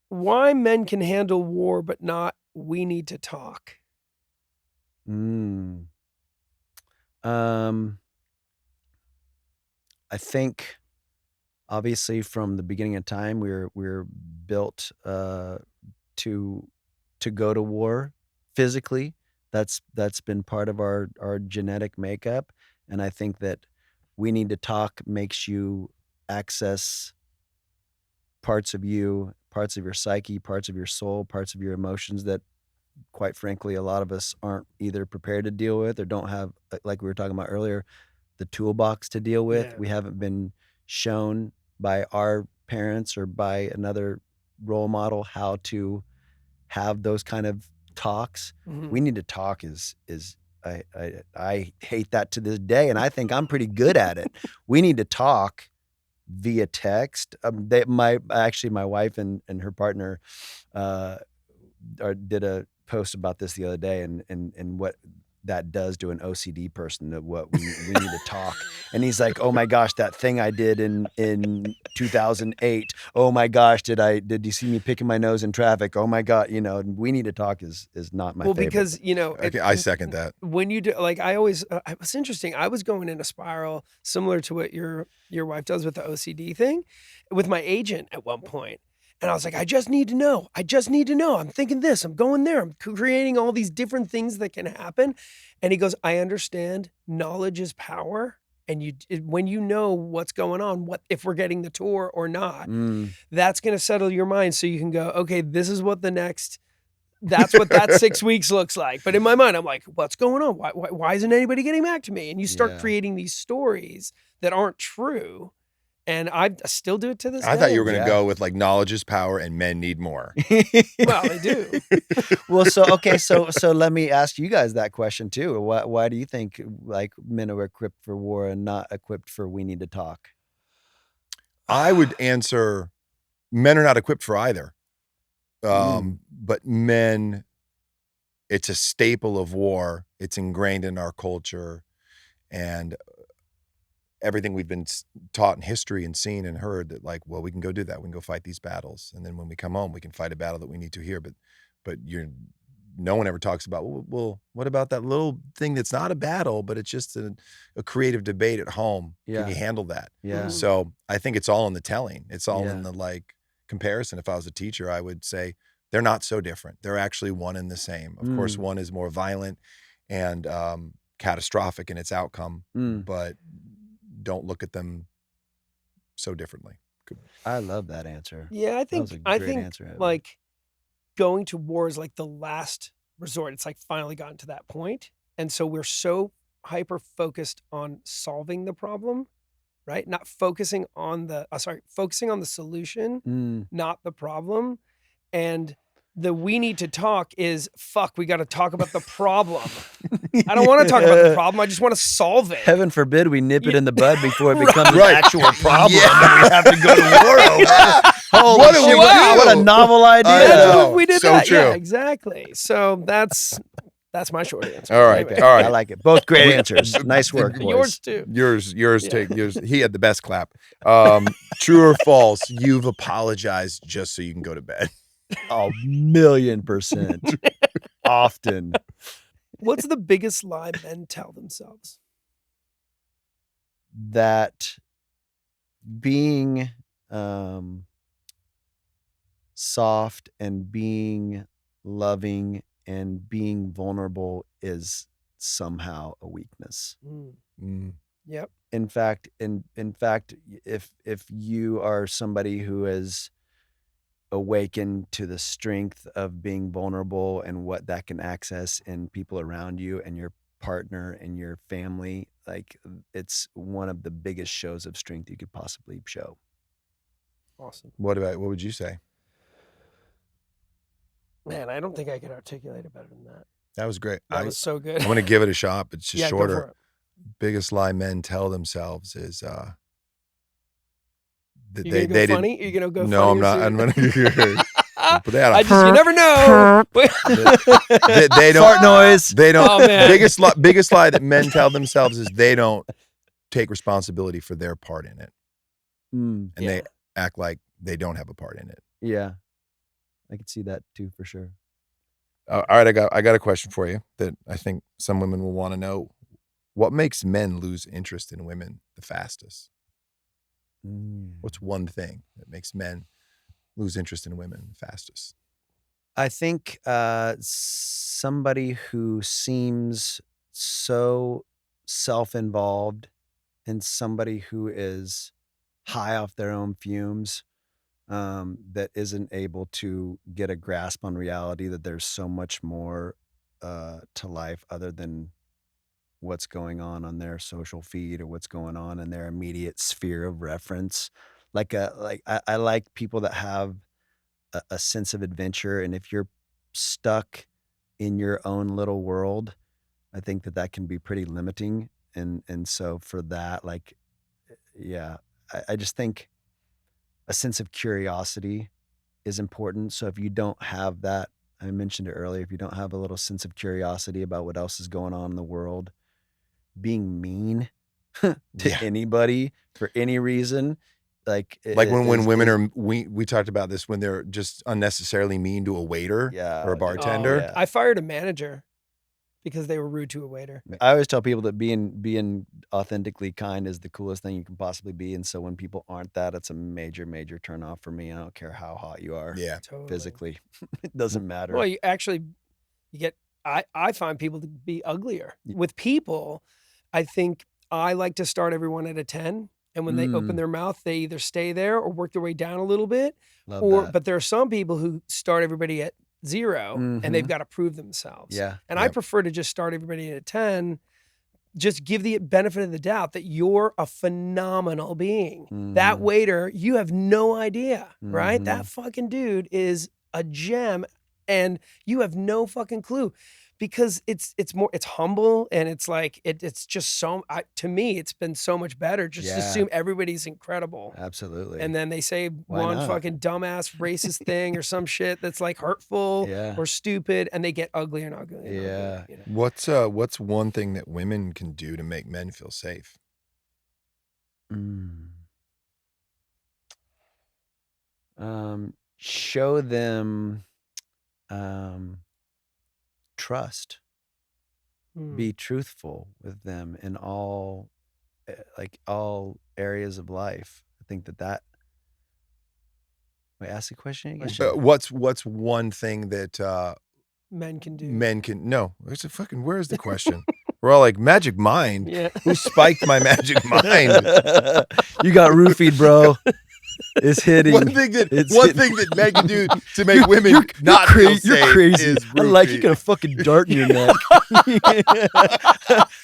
Why men can handle war, but not we need to talk? I think obviously from the beginning of time, we're built to go to war physically. That's been part of our genetic makeup, and I think that we need to talk makes you access parts of you, parts of your psyche, parts of your soul, parts of your emotions that, quite frankly, a lot of us aren't either prepared to deal with or don't have, like we were talking about earlier, the toolbox to deal with. Yeah. We haven't been shown by our parents or by another role model how to have those kind of talks. Mm-hmm. We need to talk is I hate that to this day, and I think I'm pretty good at it. We need to talk via text. My wife and her partner did a post about this the other day, and what that does to an OCD person, that what we need to talk. And he's like, oh my gosh, that thing I did in 2008. Oh my gosh, did you see me picking my nose in traffic? Oh my God, we need to talk is not my favorite. Because Okay, I second that. when you do, like, I always it was interesting. I was going in a spiral similar to what your wife does with the OCD thing, with my agent at one point. And I was like, I just need to know. I'm thinking this, I'm going there. I'm creating all these different things that can happen. And he goes, I understand knowledge is power. And when you know what's going on, if we're getting the tour or not, that's going to settle your mind. So you can go, okay, this is what that's what that 6 weeks looks like. But in my mind, I'm like, what's going on? Why isn't anybody getting back to me? And you start creating these stories that aren't true. And I still do it to this day. I thought you were going to go with like knowledge is power and men need more. Well, they do. Well, so let me ask you guys that question too. Why do you think like men are equipped for war and not equipped for we need to talk? I would answer men are not equipped for either. But men, it's a staple of war. It's ingrained in our culture, and everything we've been taught in history and seen and heard that, like, well, we can go do that. We can go fight these battles. And then when we come home, we can fight a battle that we need to here. But no one ever talks about, well, what about that little thing that's not a battle, but it's just a creative debate at home. Can you handle that? Yeah. So I think it's all in the telling. It's all in the like comparison. If I was a teacher, I would say they're not so different. They're actually one and the same. Of course, one is more violent and catastrophic in its outcome, but don't look at them so differently. I love that answer. Yeah, I think answer, like going to war is like the last resort. It's like finally gotten to that point. And so we're so hyper focused on solving the problem, right? Not focusing on focusing on the solution, not the problem. And the we need to talk is, we got to talk about the problem. I don't want to talk about the problem. I just want to solve it. Heaven forbid we nip it in the bud before it becomes an actual problem. Yeah. And we have to go to war over. Holy shit, what a novel idea. We did so that. True. Yeah, exactly. So that's my short answer. All right. Anyway. All right. I like it. Both great answers. Nice work, boys. Yours too. Yours. Take yours. He had the best clap. True or false? You've apologized just so you can go to bed. Oh, 1,000,000%. Often. What's the biggest lie men tell themselves? That being soft and being loving and being vulnerable is somehow a weakness. Yep. In fact, if you are somebody who is awakened to the strength of being vulnerable and what that can access in people around you and your partner and your family, like, it's one of the biggest shows of strength you could possibly show. Awesome. What would you say? Man, I don't think I could articulate it better than that. That was great. That was so good. I'm going to give it a shot, but it's just Go shorter. for it. Biggest lie men tell themselves is that they go didn't. funny? You're gonna go? No, I'm funny not. I'm going to put that on. you never know. They don't. Fart noise. They don't. Oh, man. Biggest lie that men tell themselves is they don't take responsibility for their part in it, and they act like they don't have a part in it. Yeah, I could see that too for sure. All right, I got a question for you that I think some women will want to know. What makes men lose interest in women the fastest? What's one thing that makes men lose interest in women the fastest? I think somebody who seems so self-involved and somebody who is high off their own fumes, that isn't able to get a grasp on reality, that there's so much more to life other than what's going on their social feed or what's going on in their immediate sphere of reference. I like people that have a sense of adventure, and if you're stuck in your own little world, I think that can be pretty limiting. And so for that, like, yeah, I just think a sense of curiosity is important. So if you don't have that, I mentioned it earlier, if you don't have a little sense of curiosity about what else is going on in the world, being mean to Yeah. anybody for any reason, like when women are we talked about this, when they're just unnecessarily mean to a waiter or a bartender. Yeah. I fired a manager because they were rude to a waiter. I always tell people that being authentically kind is the coolest thing you can possibly be. And so when people aren't that, it's a major, major turnoff for me. I don't care how hot you are Yeah. Totally. physically. It doesn't matter. Well, you get, I find people to be uglier. With people, I think I like to start everyone at a 10. And when they open their mouth, they either stay there or work their way down a little bit. Love that. But there are some people who start everybody at 0 and they've got to prove themselves. Yeah. And I prefer to just start everybody at a 10. Just give the benefit of the doubt that you're a phenomenal being. That waiter, you have no idea, right? That fucking dude is a gem and you have no fucking clue. Because it's humble and it's like it's just to me it's been so much better just to assume everybody's incredible. Absolutely. And then they say Why one not? fucking dumbass racist thing or some shit that's like hurtful or stupid, and they get uglier and uglier. And Yeah. uglier, you know? What's one thing that women can do to make men feel safe? Show them trust. Be truthful with them in all areas of life. I think that wait, ask the question again. What's one thing that Men can do. no, it's a fucking, where's the question? We're all like, magic mind? Yeah. Who spiked my magic mind? You got roofied, bro. It's hitting. One thing that men can do to make women not feel safe you're crazy. is I like you roofie. got a fucking dart in your neck.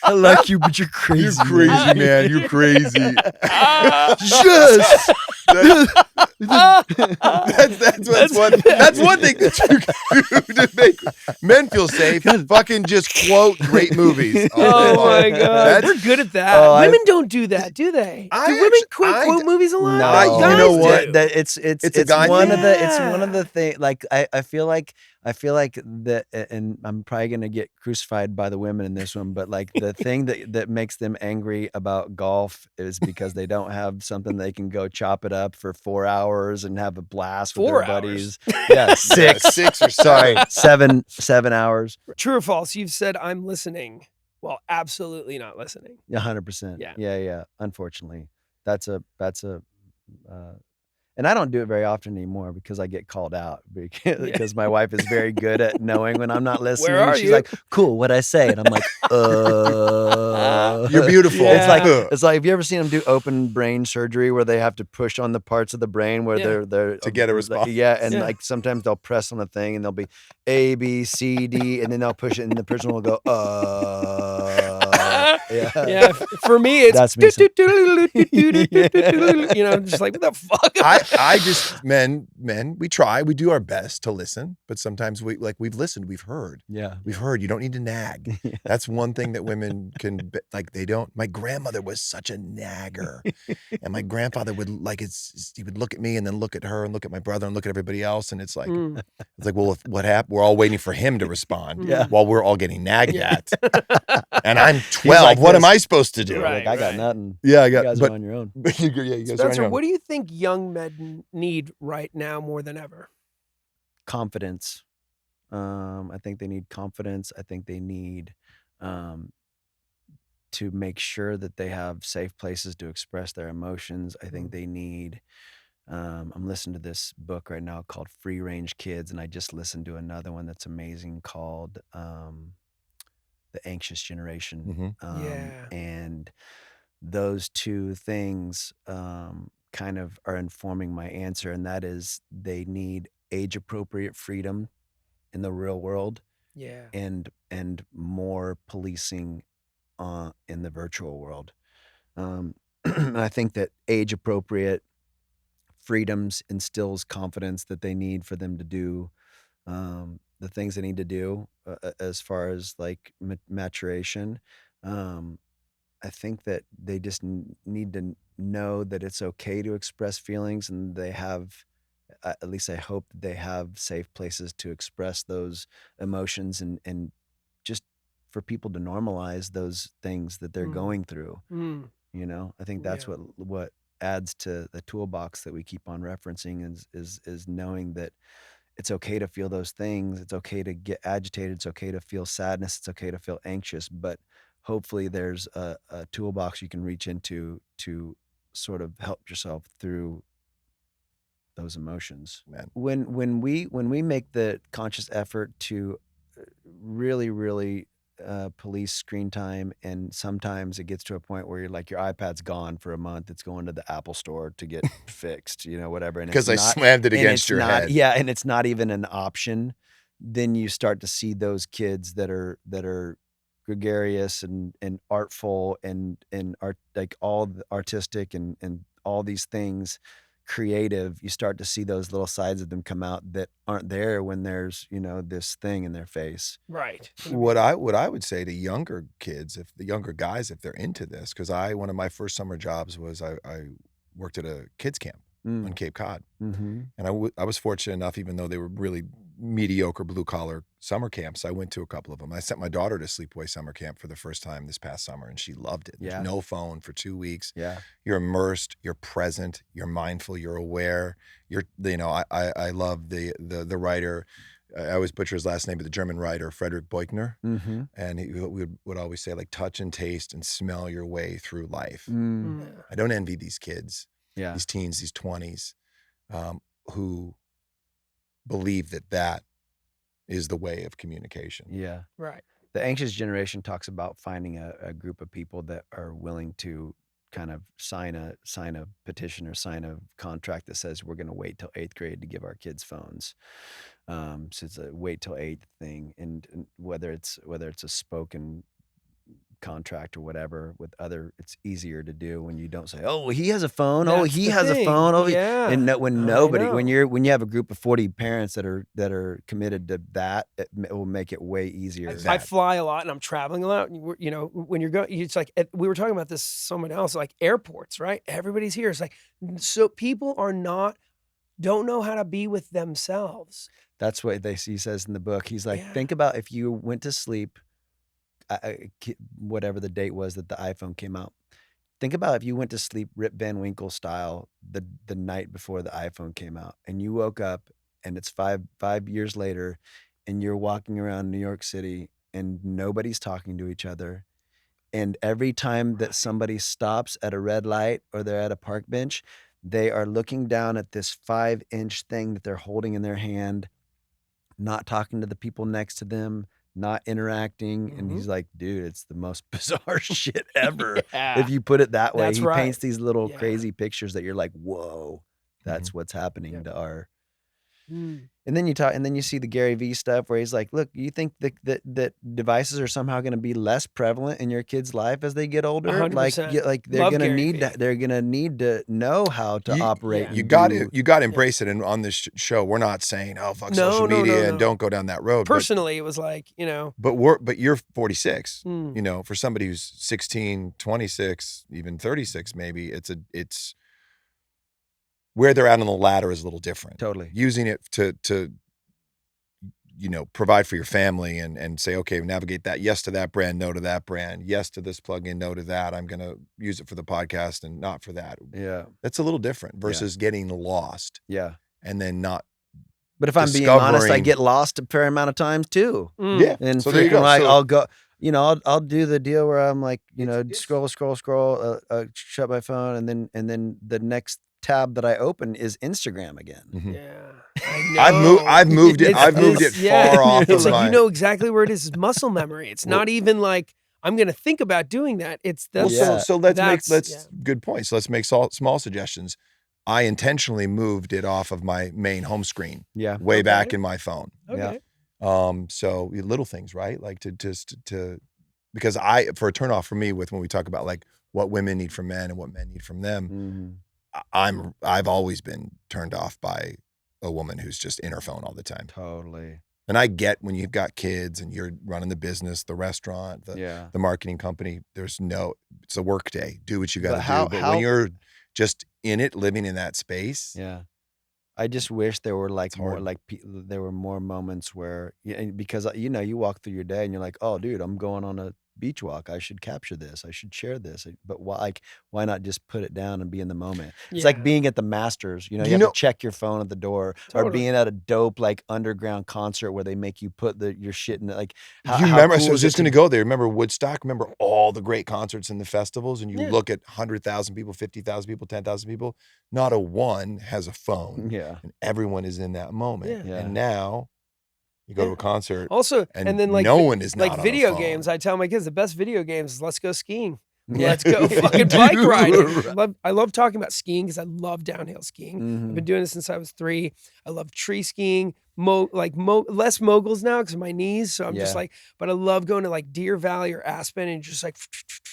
I like you, but you're crazy. You're crazy, man. You're crazy. Yes. That's one thing that you can do to make men feel safe. Fucking just quote great movies. All day Oh long. my god, we're good at that. Oh, Women don't do that, do they? Do women quote movies a lot? No, Guys you know what? do. That it's a guy one thing? of the it's one of the things. Like I feel like that, and I'm probably gonna get crucified by the women in this one, but like the thing that makes them angry about golf is because they don't have something they can go chop it up for 4 hours and have a blast with 4 their buddies. hours. Yeah, six. Yeah, 6 or Sorry, 7 hours. True or false? You've said I'm listening. Well, absolutely not listening. 100%. Yeah. Yeah. Unfortunately, that's a and I don't do it very often anymore because I get called out because my wife is very good at knowing when I'm not listening. Where are She's you? like, "Cool, what'd I say?" And I'm like, You're beautiful. Yeah. It's like, have you ever seen them do open brain surgery where they have to push on the parts of the brain where they're To get a response. Yeah, and like sometimes they'll press on a thing and they'll be A, B, C, D, and then they'll push it and the person will go, yeah. Yeah, for me, it's That's me. you know, I'm just like, what the fuck? I just men, we try, we do our best to listen, but sometimes we've listened, we've heard. Yeah. We've heard, you don't need to nag. That's one thing that women can, like, they don't. My grandmother was such a nagger. And my grandfather would, like, he would look at me and then look at her and look at my brother and look at everybody else. And it's like, well, what happened? We're all waiting for him to respond while we're all getting nagged at. And I'm 12. like what this. am I supposed to do? Right. Like, I got nothing. Yeah, You guys are on your own. But you guys are on your Spencer, own. what do you think young men need right now more than ever? Confidence. I think they need confidence. I think they need to make sure that they have safe places to express their emotions. I think they need I'm listening to this book right now called Free Range Kids, and I just listened to another one that's amazing called The Anxious Generation. Yeah. And those two things kind of are informing my answer, and that is they need age-appropriate freedom in the real world Yeah. and more policing in the virtual world. I think that age-appropriate freedoms instills confidence that they need for them to do the things they need to do as far as like maturation. Um, I think that they just need to know that it's okay to express feelings, and they have, at least I hope that they have safe places to express those emotions, and just for people to normalize those things that they're Mm. going through. Mm. I think that's Yeah. what adds to the toolbox that we keep on referencing is knowing that it's okay to feel those things. It's okay to get agitated. It's okay to feel sadness. It's okay to feel anxious. But hopefully there's a toolbox you can reach into to sort of help yourself through those emotions. Man. When we make the conscious effort to really police screen time, and sometimes it gets to a point where you're like your iPad's gone for a month. It's going to the Apple store to get fixed, whatever. And Because I slammed it against it's your not, head. yeah, and it's not even an option. Then you start to see those kids that are gregarious and artful and art, like all the artistic and all these things creative. You start to see those little sides of them come out that aren't there when there's this thing in their face. Right. What I would say to younger kids, if the younger guys, if they're into this, because one of my first summer jobs was I worked at a kids camp on Cape Cod, Mm-hmm. and I was fortunate enough, even though they were really mediocre blue collar summer camps, I went to a couple of them. I sent my daughter to sleepaway summer camp for the first time this past summer, and she loved it. Yeah. There's no phone for 2 weeks. Yeah. You're immersed, you're present, you're mindful, you're aware. I love the writer. I always butcher his last name, but the German writer Frederick Beugner, Mm-hmm. and he would always say, like, touch and taste and smell your way through life. Mm. Yeah. I don't envy these kids, Yeah. these teens, these 20s, who believe that is the way of communication. Yeah. Right. The anxious generation talks about finding a group of people that are willing to kind of sign a petition or sign a contract that says we're going to wait till 8th grade to give our kids phones. So it's a wait till 8th thing, and whether it's a spoken contract or whatever with other, it's easier to do when you don't say, oh, he has a phone. That's He the has a thing. phone. Oh, Yeah. and when nobody, know. when you have a group of 40 parents that are committed to that, it will make it way easier. I fly a lot and I'm traveling a lot. And when you're going, it's like we were talking about this someone else, like airports, right? Everybody's here. It's like, so people don't know how to be with themselves. That's what he says in the book. He's like, Yeah. think about if you went to sleep, whatever the date was that the iPhone came out. Think about if you went to sleep Rip Van Winkle style the night before the iPhone came out, and you woke up and it's five years later, and you're walking around New York City and nobody's talking to each other. And every time that somebody stops at a red light or they're at a park bench, they are looking down at this 5-inch thing that they're holding in their hand, not talking to the people next to them, not interacting. And he's like, dude, it's the most bizarre shit ever. Yeah. If you put it that way, That's he right. paints these little Yeah. crazy pictures that you're like, whoa, that's what's happening Yep. to our. Mm. And then you see the Gary Vee stuff where he's like, look, you think that devices are somehow going to be less prevalent in your kid's life as they get older? 100%. Like they're Love going to Gary need Vee. they're going to need to know how to operate. yeah. You and got do- to embrace it. And on this show, we're not saying, oh, fuck No, social no, media no, and no. don't go down that road. Personally, it was like, But you're 46. Mm. For somebody who's 16, 26, even 36, maybe it's where they're at on the ladder is a little different. Totally. Using it to provide for your family and say, okay, navigate that. Yes to that brand, no to that brand. Yes to this plugin, no to that. I'm going to use it for the podcast and not for that. Yeah. That's a little different versus getting lost Yeah. and then not. But if I'm being honest, I discovering- get lost a fair amount of times too. Mm. Yeah. And So there you go. like So- I'll go, I'll do the deal where I'm like, scroll, shut my phone, and then the next tab that I open is Instagram again. Mhm. Yeah. I know. I've moved it. It's I've moved this- it yeah. far off It's of like my. you know exactly where it is. It's muscle memory. It's Well- not even like I'm gonna think about doing that. It's Well, the Yeah. so let's yeah. good point. So let's make small suggestions. I intentionally moved it off of my main home screen Yeah. way Okay. back in my phone. Okay. So little things, right? Like to because for a turnoff for me with when we talk about like what women need from men and what men need from them, Mhm. I've always been turned off by a woman who's just in her phone all the time. Totally. And I get when you've got kids and you're running the business, the restaurant, Yeah. the marketing company, it's a work day. Do what you got But to how- do. But how- when you're just in it, living in that space, Yeah. I just wish there were like It's more hard. there were more moments where because you walk through your day and you're like, oh dude, I'm going on a beach walk. I should capture this. I should share this. But why not just put it down and be in the moment? It's like Yeah. being at the Masters. You Do you have know- to check your phone at the door, or Totally. being at a dope like underground concert where they make you put your shit in it. Like, you remember? So I was just going to go there. Remember Woodstock? Remember all the great concerts and the festivals? And you Yeah. look at 100,000 people, 50,000 people, 10,000 people. Not a one has a phone, Yeah. and everyone is in that moment. Yeah. And now you go to a concert, Also, and then like no one is not like on a video phone. games. I tell my kids the best video games is let's go skiing. Yeah. Let's go fucking Dude. bike riding. I love talking about skiing because I love downhill skiing. Mhm. I've been doing it since I was 3. I love tree skiing. Less moguls now because of my knees. So I'm just Yeah. like, but I love going to like Deer Valley or Aspen and just like,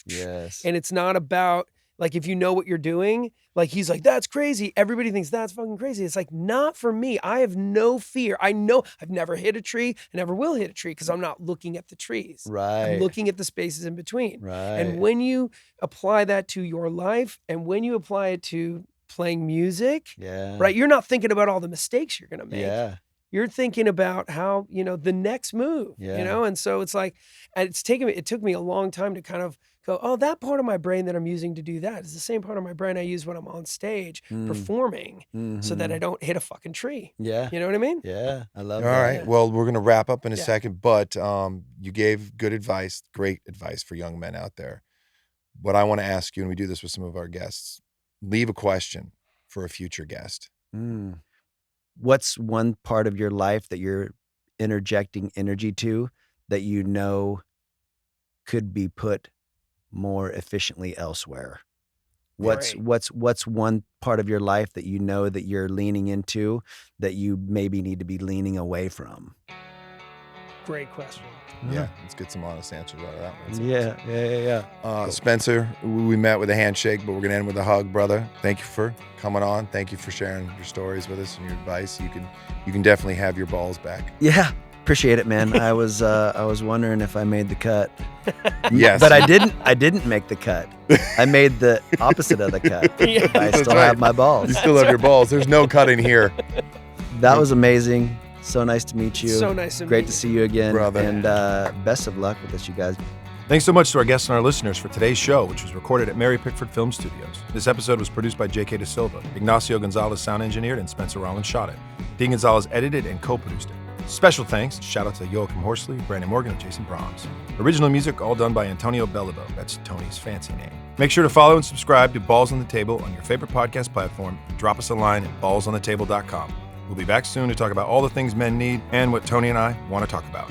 Yes. and it's not about like if you know what you're doing. Like he's like, that's crazy. Everybody thinks that's fucking crazy. It's like, not for me. I have no fear. I know I've never hit a tree. I never will hit a tree because I'm not looking at the trees. Right. I'm looking at the spaces in between. Right. And when you apply that to your life and when you apply it to playing music, yeah. right, you're not thinking about all the mistakes you're going to make. Yeah. You're thinking about how, the next move, Yeah. and so it's like, and it took me a long time to kind of go, oh, that part of my brain that I'm using to do that is the same part of my brain I use when I'm on stage performing so that I don't hit a fucking tree. Yeah. You know what I mean? Yeah. I love All that. right. Well, we're going to wrap up in a Yeah. second, but you gave good advice, great advice for young men out there. What I want to ask you, and we do this with some of our guests, leave a question for a future guest. Mm. What's one part of your life that you're interjecting energy to that you know could be put more efficiently elsewhere? What's one part of your life that you know that you're leaning into that you maybe need to be leaning away from? Great question. Yeah. Let's get some honest answers out of that one. Yeah. Spencer, we met with a handshake, but we're going to end with a hug, brother. Thank you for coming on. Thank you for sharing your stories with us and your advice. You can definitely have your balls back. Yeah. Appreciate it, man. I was wondering if I made the cut. Yes. But I didn't make the cut. I made the opposite of the cut. Yeah. I That's still right. have my balls. You still have your balls. There's no cutting here. That was amazing. So nice to meet you. So nice to Great meet to you. see you again. Brother. And best of luck with this, you guys. Thanks so much to our guests and our listeners for today's show, which was recorded at Mary Pickford Film Studios. This episode was produced by J.K. Da Silva. Ignacio Gonzalez sound engineered, and Spencer Rollins shot it. Dean Gonzalez edited and co-produced it. Special thanks, shout out to Joachim Horsley, Brandon Morgan, and Jason Brahms. Original music all done by Antonio Bellabo. That's Tony's fancy name. Make sure to follow and subscribe to Balls on the Table on your favorite podcast platform, and drop us a line at ballsonthetable.com. We'll be back soon to talk about all the things men need and what Tony and I want to talk about.